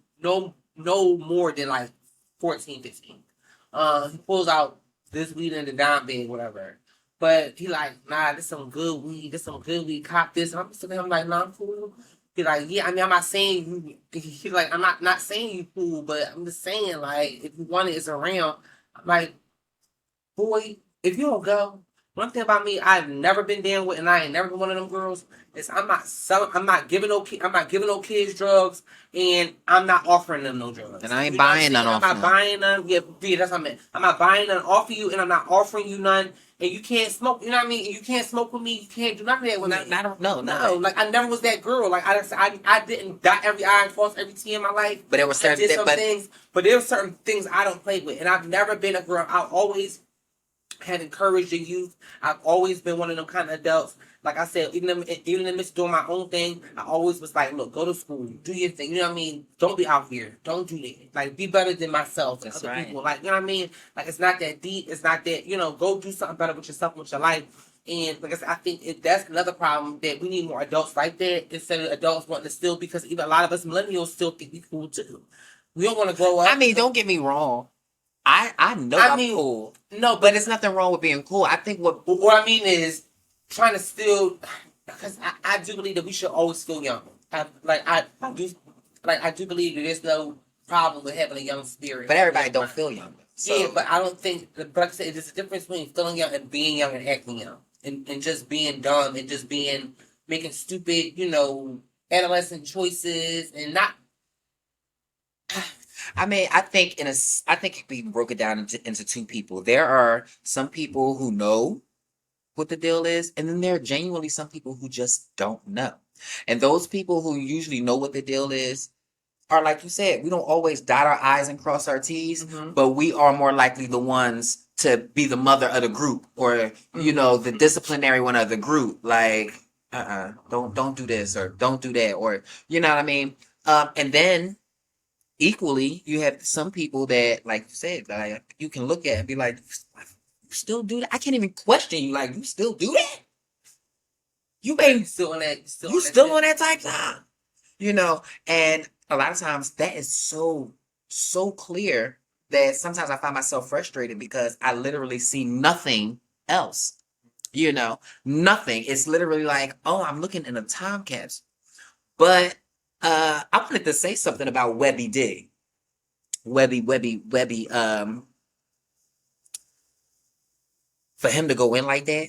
more than like 14, 15. He pulls out this weed in the dime bag, whatever. But he like, nah, this some good weed. Cop this. And I'm sitting there, I'm like, nah, I'm cool. He like, yeah, I mean, I'm not saying you. He like, I'm not saying you cool, but I'm just saying, like, if you want it, it's around. I'm like, boy, if you don't go, one thing about me, I've never been down with, and I ain't never been one of them girls, is I'm not giving no kids drugs, and I'm not offering them no drugs. And I ain't buying none off you. I'm not buying none. Yeah, that's what I meant. I'm not buying none off of you, and I'm not offering you none. And you can't smoke, you know what I mean? And you can't smoke with me. You can't do nothing of that with me. No. Like, I never was that girl. Like, I didn't dot every I and cross every T in my life. But there were certain things. But there were certain things I don't play with. And I've never been a girl. I've always had encouraged the youth. I've always been one of them kind of adults. Like I said, even in the midst of doing my own thing, I always was like, look, go to school, do your thing. You know what I mean? Don't be out here. Don't do that. Like, be better than myself and other people. Like, you know what I mean? Like, it's not that deep. It's not that, go do something better with yourself, with your life. And like I said, I think that's another problem, that we need more adults like that instead of adults wanting to still, because even a lot of us millennials still think we cool too. We don't want to grow up. I mean, don't get me wrong. I know I'm cool. No, but there's nothing wrong with being cool. I think what I mean is trying to still, because I do believe that we should always feel young. I do believe that there's no problem with having a young spirit. But everybody don't feel young. So. Yeah, but I don't think, but like I said, there's a difference between feeling young and being young and acting young. And just being dumb and just making stupid, adolescent choices and not. I mean, I think it we broke it down into two people. There are some people who know what the deal is, and then there are genuinely some people who just don't know. And those people who usually know what the deal is, are, like you said, we don't always dot our I's and cross our T's, but we are more likely the ones to be the mother of the group, or the disciplinary one of the group. Like, don't do this, or don't do that, or you know what I mean. And then equally, you have some people that, like you said, like you can look at and be like, you still do that? I can't even question you. Like, you still do that? You ain't still on that. You still on that type time? And a lot of times that is so clear that sometimes I find myself frustrated because I literally see nothing else. Nothing. It's literally like, oh, I'm looking in a time capsule. But I wanted to say something about Webby D. Webby, for him to go in like that.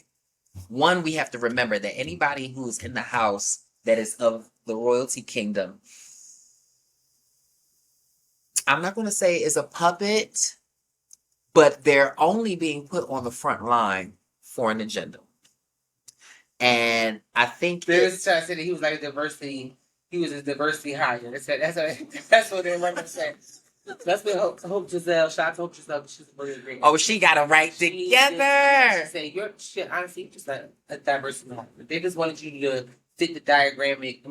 One, we have to remember that anybody who's in the house that is of the royalty kingdom, I'm not going to say is a puppet, but they're only being put on the front line for an agenda. And I think there's a said that he was like a diversity. He was a diversity hire. That's what they remember saying. That's what Hope Giselle. Shout out to Hope Giselle. She's really great. Oh, she got it right together. She said, "Your shit, honestly, you're just a diversity hire. They just wanted you to fit the diagrammic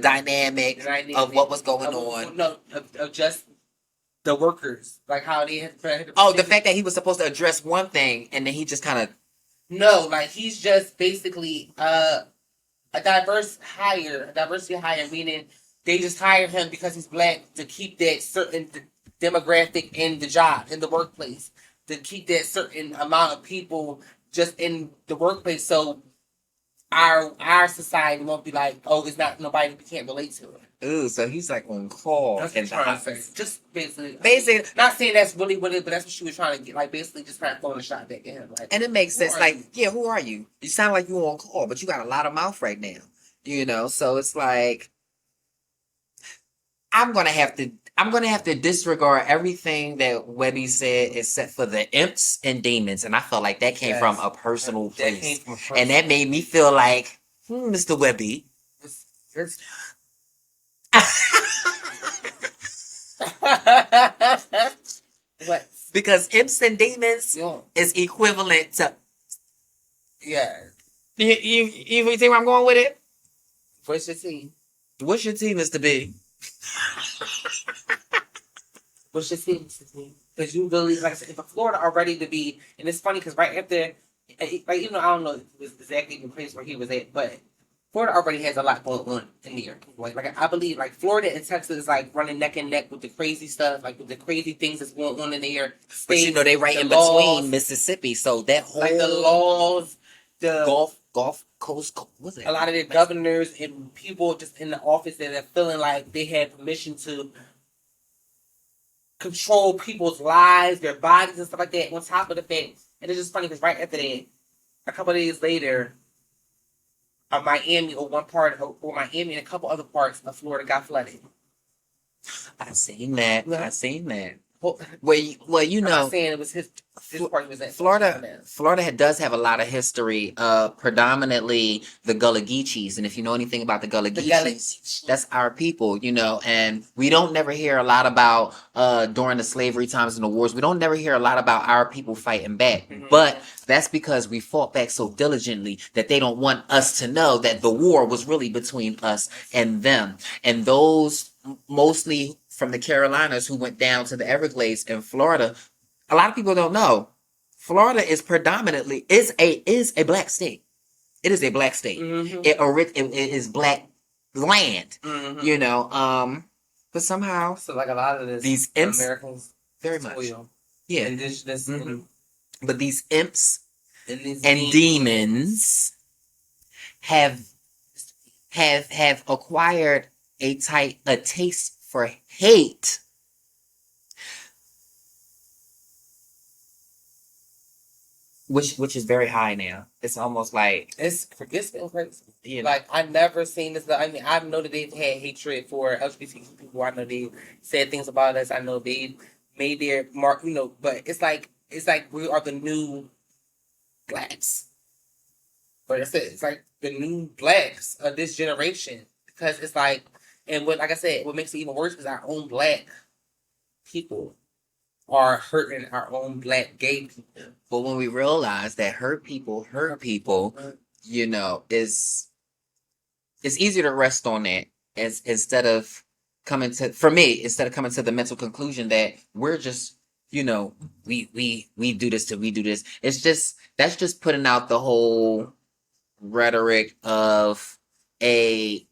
dynamic of what was going on. No, of just the workers, like how they had. The fact that he was supposed to address one thing and then he just kind of. No, like he's just basically a diversity hire, meaning they just hire him because he's black to keep that certain demographic in the job, in the workplace, to keep that certain amount of people just in the workplace. So our society won't be like, oh, it's not nobody we can't relate to it. Ooh, so he's like on call. That's what I'm trying to say. Just basically, not saying that's really what it, but that's what she was trying to get. Like basically, just trying to throw a shot back at him. Like, and it makes sense. Like, yeah, who are you? You sound like you on call, but you got a lot of mouth right now. So it's like I'm gonna have to disregard everything that Webby said except for the imps and demons, and I felt like that came from a personal place, and that made me feel like, Mr. Webby. What? Because imps and demons is equivalent to. Yeah. You see where I'm going with it? What's your team? What's your team, Mr. B? What's your team, Mr. B? Because you really, like I said, if Florida are ready to be, and it's funny because right after, like, I don't know if it was exactly the place where he was at, but Florida already has a lot going on in there. Like I believe, like Florida and Texas is like running neck and neck with the crazy stuff, like with the crazy things that's going on in there. But they right in between Mississippi, so that whole like the laws, the Gulf Coast, what's it? A lot of the governors and people just in the office that are feeling like they had permission to control people's lives, their bodies, and stuff like that. On top of the fact, and it's just funny because right after that, a couple of days later. Miami or Miami and a couple other parts of Florida got flooded. I seen that. Well, I'm not saying it was his part was that Florida does have a lot of history. Predominantly the Gullah Geechees, and if you know anything about the Gullah Geechees, that's our people. And we don't never hear a lot about during the slavery times and the wars. We don't never hear a lot about our people fighting back, but that's because we fought back so diligently that they don't want us to know that the war was really between us and them. And those mostly from the Carolinas who went down to the Everglades in Florida, a lot of people don't know. Florida is predominantly is a black state. It is a black state. It is black land. But somehow, so like a lot of these imps, Americans, very much, indigenous, but these imps and demons have acquired a taste for hate. Which is very high now. It's almost like it's been crazy. Like I've never seen this. I mean, I know that they've had hatred for LGBT people. I know they said things about us. I know they made their mark. But it's like we are the new blacks. But it's like the new blacks of this generation because it's like And what, like I said, what makes it even worse is our own black people are hurting our own black gay people. But when we realize that hurt people, you know, it's easier to rest on that as instead of instead of coming to the mental conclusion that we're just, you know, we do this till we do this. It's just that's just putting out the whole rhetoric of a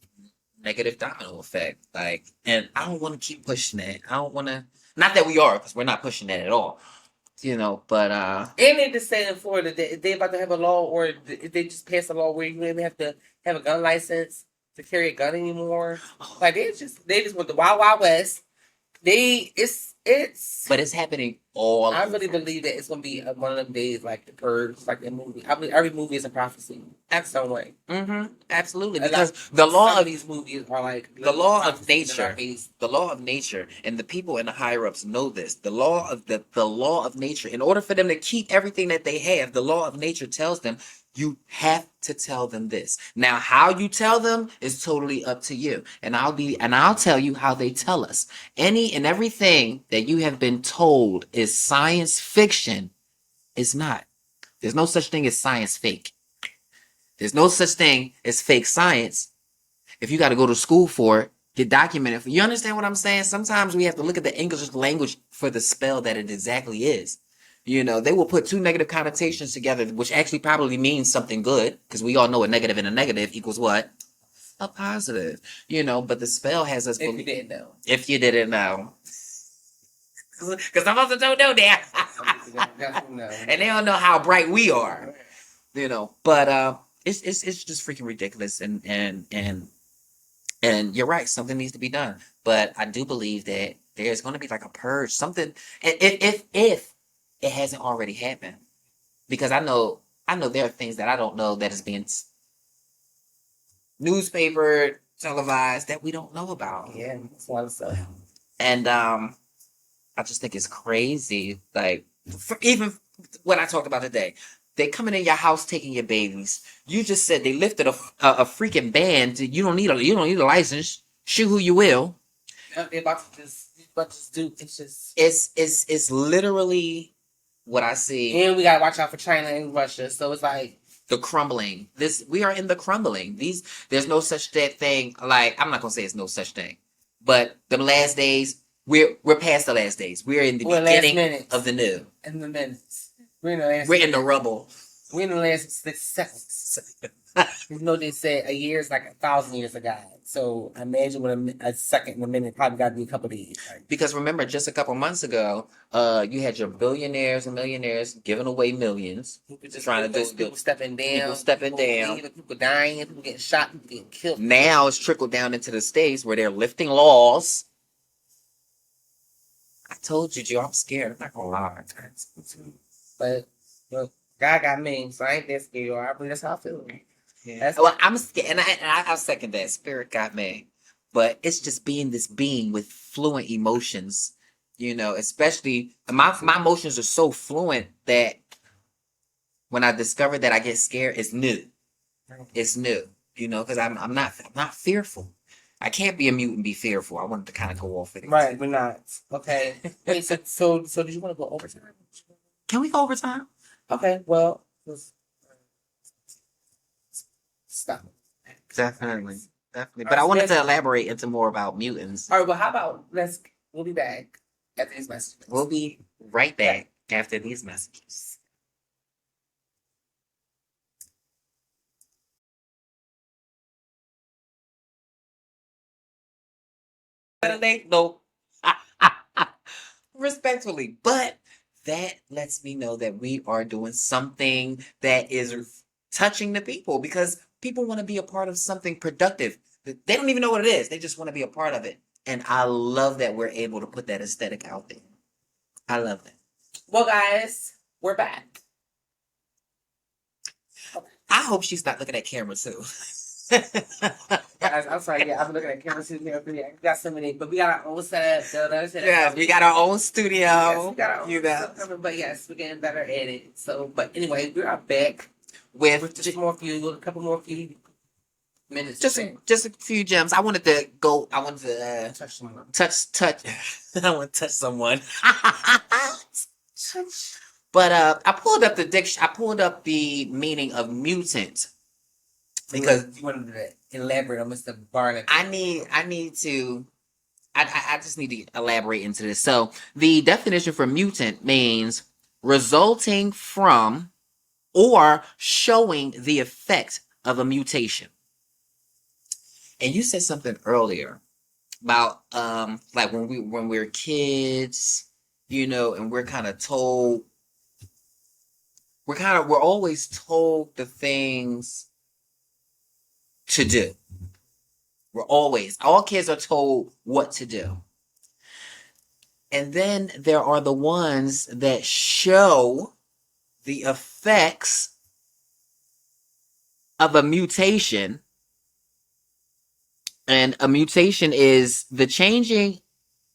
negative domino effect. Like, and I don't want to keep pushing that. I don't want to. Not that we are, because we're not pushing that at all. You know, but And they just saying in Florida that they about to have a law, or if they just pass a law where you don't even have to have a gun license to carry a gun anymore. Like they just want the Wild West. But it's happening all. I really believe that it's gonna be one of them days like the Purge, like that movie. I believe every movie is a prophecy in some way. Absolutely, because the law of these movies are like the law of nature. The law of nature, and the people in the higher ups know this. The law of nature. In order for them to keep everything that they have, the law of nature tells them you have to tell them this. Now, how you tell them is totally up to you, and I'll tell you how they tell us. Any and everything that you have been told is science fiction is not. There's no such thing as science fake. There's no such thing as fake science. If you got to go to school for it, get documented. You understand what I'm saying? Sometimes we have to look at the English language for the spell that it exactly is. You know, they will put two negative connotations together, which actually probably means something good, because we all know a negative and a negative equals what? A positive. You know, but the spell has us. If you didn't know. If you didn't know. Because some of us don't know that. And they don't know how bright we are. You know, but it's just freaking ridiculous, and you're right, something needs to be done. But I do believe that there's going to be like a purge, something, if it hasn't already happened, because I know there are things that I don't know that is being newspaper televised that we don't know about. Yeah, that's a lot of stuff. And I just think it's crazy. Like, even what I talked about today, they coming in your house taking your babies. You just said they lifted a freaking ban. You don't need a license. Shoot who you will. They're about to just do. It's just. It's literally what I see. And we gotta watch out for China and Russia. So it's like the crumbling. We are in the crumbling. There's no such thing. Like, I'm not gonna say it's no such thing, but the last days. We're past the last days. We're in the beginning of the new. In the minutes. We're in the rubble. We're in the last 6 seconds. You know, they said a year is like 1,000 years of God. So imagine what a second and a minute probably got to be a couple of days. Right? Because remember, just a couple months ago, you had your billionaires and millionaires giving away millions. People stepping down. People dying. People getting shot. People getting killed. Now it's trickled down into the states where they're lifting laws. I told you, Joe, I'm scared. I'm not gonna lie. But look, God got me, so I ain't that scared. I believe that's how I feel. Yeah. Well, I'm scared, and I second that. Spirit got me, but it's just being this being with fluent emotions. You know, especially my emotions are so fluent that when I discover that I get scared, it's new. It's new. You know, because I'm not fearful. I can't be a mute and be fearful. I wanted to kind of go off it. Right, we're not. Okay. Wait, so did you want to go overtime? Can we go overtime? Okay, well, stop. Definitely. But I wanted to elaborate into more about mutants. All right, well, how about we'll be back after these messages. We'll be right back after these messages. No. Respectfully, but that lets me know that we are doing something that is touching the people, because people want to be a part of something productive. They don't even know what it is. They just want to be a part of it. And I love that we're able to put that aesthetic out there. I love that. Well, guys, we're back. I hope she's not looking at camera too. Guys, I'm sorry. Yeah, I'm looking at cameras in here. We got so many, but we got our own setup. Yes, we got our own studio. Yes, we got our own stuff, but yes, we're getting better at it. So, but anyway, we are back with just more few, a couple more few minutes. Just a few gems. I wanted to go. I wanted to touch someone. touch. I want to touch someone. But I pulled up I pulled up the meaning of mutant because You wanted to elaborate on Mr. Barnaby. I need to. I just need to elaborate into this. So the definition for mutant means resulting from or showing the effect of a mutation. And you said something earlier about like when we're kids, you know, and we're kind of told we're always told the things to do. All kids are told what to do. And then there are the ones that show the effects of a mutation. And a mutation is the changing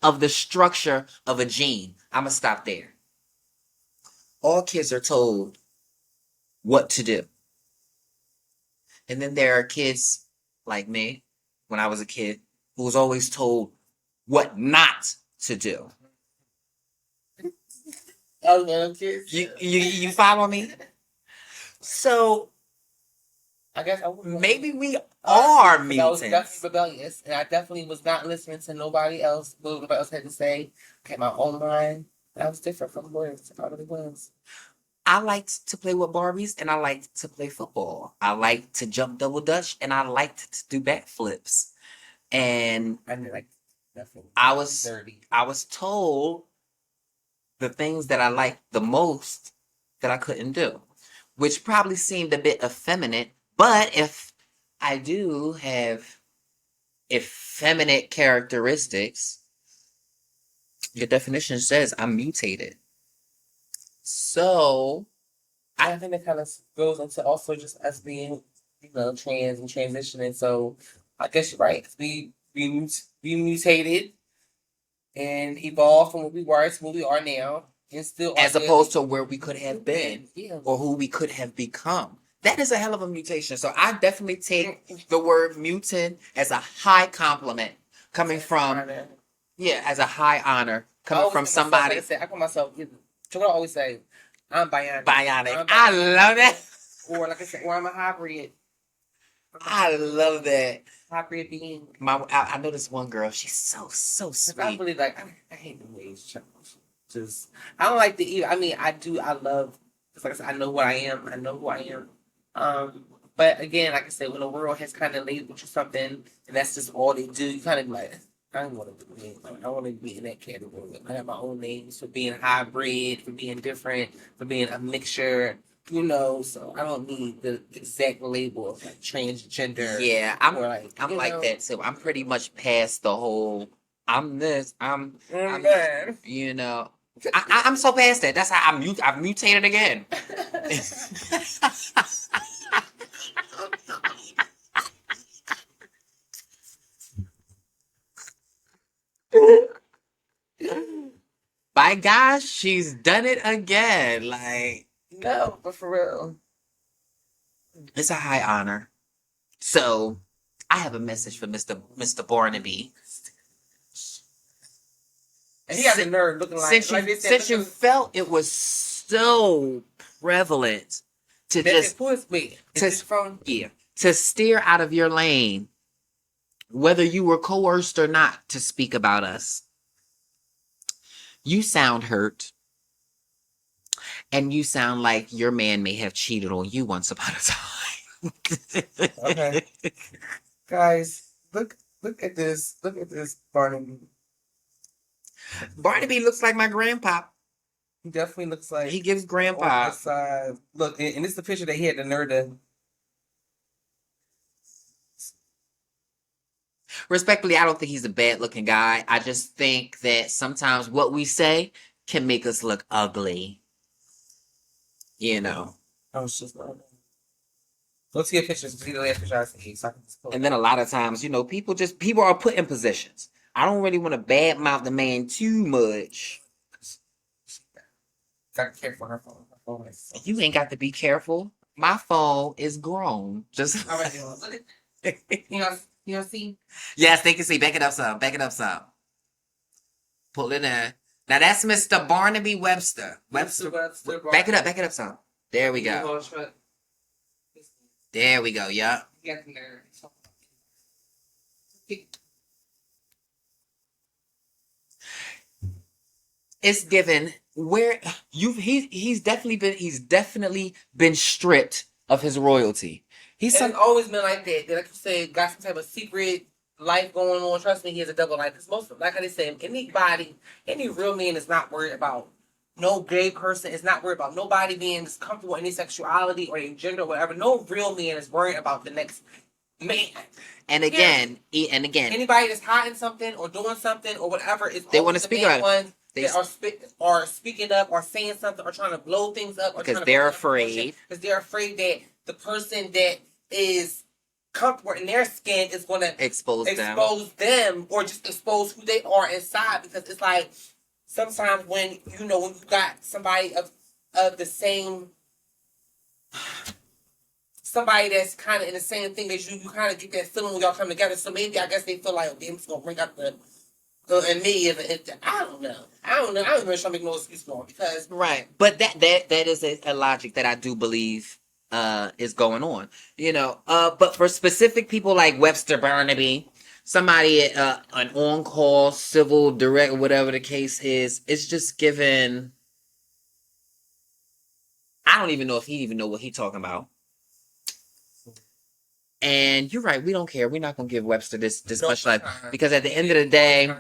of the structure of a gene. I'm going to stop there. All kids are told what to do. And then there are kids like me, when I was a kid, who was always told what not to do. Oh, little kids. You follow me? So I guess maybe we are mutants. I was definitely rebellious, and I definitely was not listening to nobody else. What nobody else had to say. I had my own mind. That was different from words. I really was. I liked to play with Barbies, and I liked to play football. I liked to jump double dutch, and I liked to do backflips. And I did like definitely. I was told the things that I liked the most that I couldn't do, which probably seemed a bit effeminate. But if I do have effeminate characteristics, your definition says I'm mutated. So I think that kind of goes into also just us being, trans and transitioning. So I guess you're right. We mutated and evolved from what we were to what we are now, and still as opposed to where we could have been, yeah, or who we could have become. That is a hell of a mutation. So I definitely take the word mutant as a high compliment coming from, as a high honor coming from somebody. I call myself, so I always say, I'm bionic. I love that. Or like I said, or I'm a hybrid. I love that. Hybrid being. I know this one girl. She's so sweet. I really like. I hate the ways. Just I don't like the. I mean, I do. I love. Just like I said, I know what I am. I know who I am. But again, like I said, when the world has kind of labeled you something, and that's just all they do, you kind of like. I don't want to be. I want to be in that category. I have my own names for being hybrid, for being different, for being a mixture. So I don't need the exact label of like transgender. Yeah, I'm like that too. I'm pretty much past the whole. I'm this. I'm I'm so past that. That's how I've mutated again. My gosh, she's done it again. Like, no, but for real, it's a high honor. So, I have a message for Mr. Barnaby. And he got the nerve looking like since you felt it was so prevalent to to steer out of your lane, whether you were coerced or not to speak about us. You sound hurt. And you sound like your man may have cheated on you once upon a time. Okay. Guys, look at this. Look at this Barnaby. Barnaby looks like my grandpa. He definitely looks like he gives grandpa. Look, and it's the picture that he had the nerve to. Respectfully, I don't think he's a bad looking guy. I just think that sometimes what we say can make us look ugly. I was just let's get pictures. See the last picture I see. And then a lot of times, people are put in positions. I don't really want to badmouth the man too much. Gotta be careful on her phone. You ain't got to be careful. My phone is grown. Just You know, see? Yes, they can see. Back it up some. Back it up some. Pull it in. Now that's Mr. Barnaby Webster. Webster. Back it up. Back it up some. There we go. There we go. Yup. It's given where he's definitely been stripped of his royalty. It's always been like that. Like you said, got some type of secret life going on. Trust me, he has a double life. Because most, like I said, any real man is not worried about no gay person. Is not worried about nobody being comfortable in their sexuality or their gender or whatever. No real man is worried about the next man. And again, anybody that's hiding something or doing something or whatever is they want to speak about it. They are speaking up or saying something or trying to blow things up or because they're afraid. Because they're afraid that the person that is comfortable in their skin is going to expose them or just expose who they are inside. Because it's like sometimes when you got somebody of the same, somebody that's kind of in the same thing as you kind of get that feeling when y'all come together. So maybe I guess they feel like, okay, I'm just going to bring up and me, I don't know. I don't even trying to make no excuse for it because right. But that is a logic that I do believe is going on. But for specific people like Webster Barnaby, somebody an on-call civil direct, whatever the case is, it's just given. I don't even know if he even know what he's talking about. And you're right. We don't care. We're not gonna give Webster this much life because at the end of the day.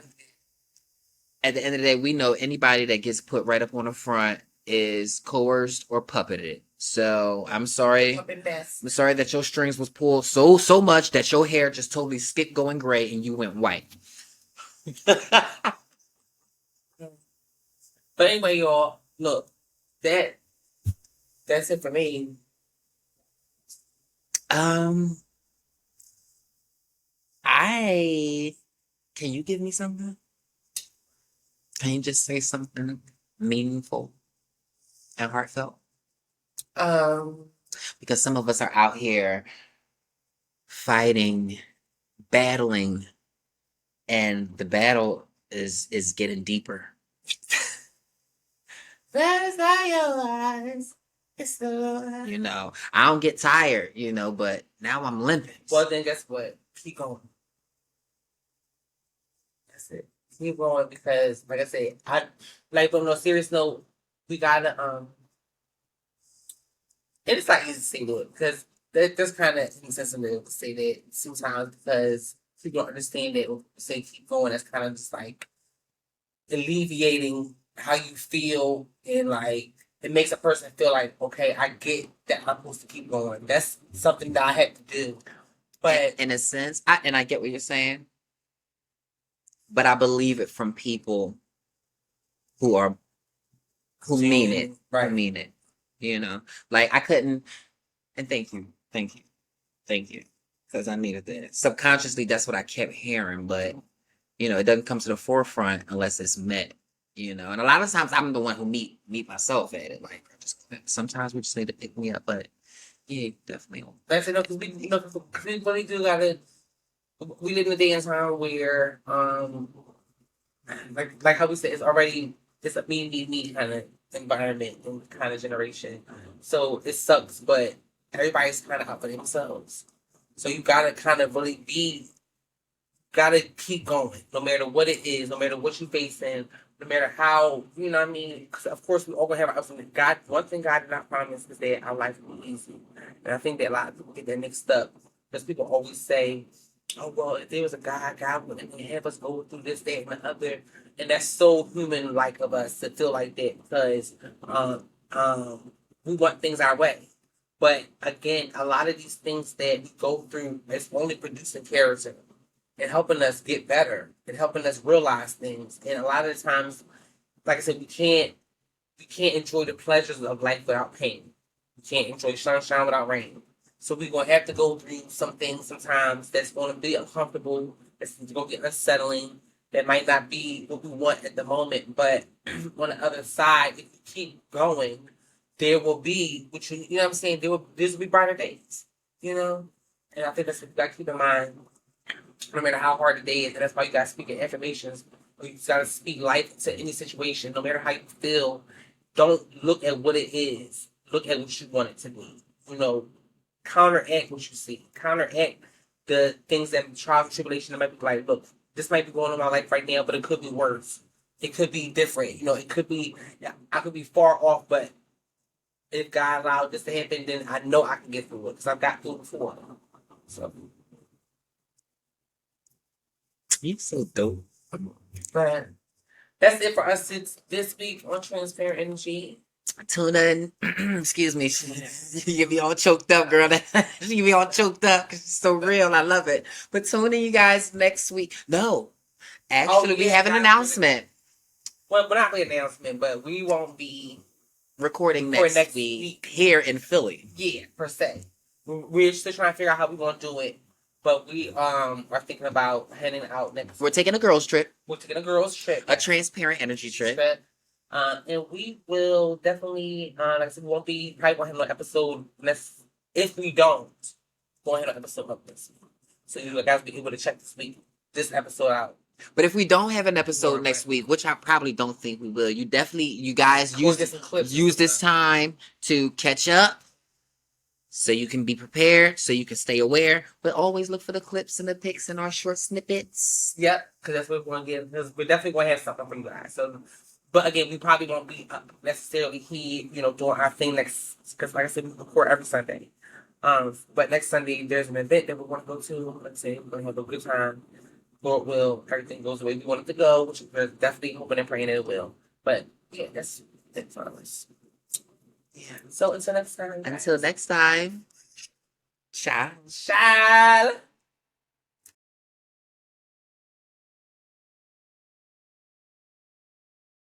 At the end of the day, we know anybody that gets put right up on the front is coerced or puppeted. So I'm sorry. I'm sorry that your strings was pulled so much that your hair just totally skipped going gray and you went white. But anyway, y'all, look, that's it for me. Can you give me something? Can you just say something meaningful and heartfelt? Because some of us are out here fighting, battling, and the battle is getting deeper. Satisfy your eyes. It's the Lord. I don't get tired, but now I'm limping. Well, then guess what? Keep going. That's it. Keep going because, like I said, on a serious note, we gotta and it's not easy to say that because that's kind of insensitive to say that sometimes because people don't understand that when you say keep going, that's kind of just like alleviating how you feel and like it makes a person feel like, okay, I get that I'm supposed to keep going. That's something that I had to do. But in a sense, I get what you're saying. But I believe it from people who mean it. Right. Who mean it. Like I couldn't, and thank you. Because I needed that. Subconsciously, that's what I kept hearing, but, it doesn't come to the forefront unless it's met, and a lot of times I'm the one who meet myself at it. Like, sometimes we just need to pick me up, but yeah, definitely. That's it, because we really do gotta. We live in a day and time where, like how we said, it's a me kind of environment and kind of generation. So it sucks, but everybody's kind of out for themselves. So you gotta kind of really gotta keep going, no matter what it is, no matter what you're facing, no matter how, you know what I mean? Because of course we all gonna have our ups and downs. One thing God did not promise is that our life will be easy. And I think that a lot of people get that mixed up because people always say, oh, well, if there was a God wouldn't have us go through this, that, and the other. And that's so human-like of us to feel like that because we want things our way. But again, a lot of these things that we go through is only producing character and helping us get better and helping us realize things. And a lot of the times, like I said, we can't enjoy the pleasures of life without pain. We can't enjoy sunshine without rain. So we're going to have to go through some things sometimes that's going to be uncomfortable, that's going to get unsettling, that might not be what we want at the moment. But on the other side, if you keep going, there will be, you know what I'm saying, there will be brighter days, And I think that's what you got to keep in mind. No matter how hard the day is, and that's why you got to speak in affirmations. You just got to speak life to any situation, no matter how you feel. Don't look at what it is. Look at what you want it to be. You know, counteract what you see. Counteract the things that trials and tribulation that might be like, look, this might be going on in my life right now, but it could be worse. It could be different. You know, it could be, I could be far off, but if God allowed this to happen, then I know I can get through it because I've got through it before. So, You're so dope. but that's it for us this week on Transparent Energy. Tuna and excuse me, you get me all choked up, girl. You get me all choked up because it's so real. I love it. But tune in, you guys, next week. No, actually, we have an announcement. Well, not really an announcement, but we won't be recording next week here in Philly. Yeah, per se. We're still trying to figure out how we're gonna do it, but we are thinking about heading out next. We're taking a girls trip. We're taking a girls trip. A transparent energy trip. And we will definitely, like I said, we won't be probably gonna have an episode. If we don't, we'll have an episode of this. So you guys be able to check this episode out. But if we don't have an episode next week, which I probably don't think we will, you guys use this time to catch up so you can be prepared, so you can stay aware, but always look for the clips and the pics and our short snippets. Yep, because that's what we're going to get. We're definitely going to have something for you guys. So, but again, we probably won't be necessarily here, doing our thing next, because like I said, we record every Sunday. But next Sunday, there's an event that we want to go to. Let's say we're going to have a good time. Lord will, everything goes the way we want it to go, which we're definitely hoping and praying it will. But yeah, that's it for us. Yeah. So until next time. Until next time. Ciao. Ciao.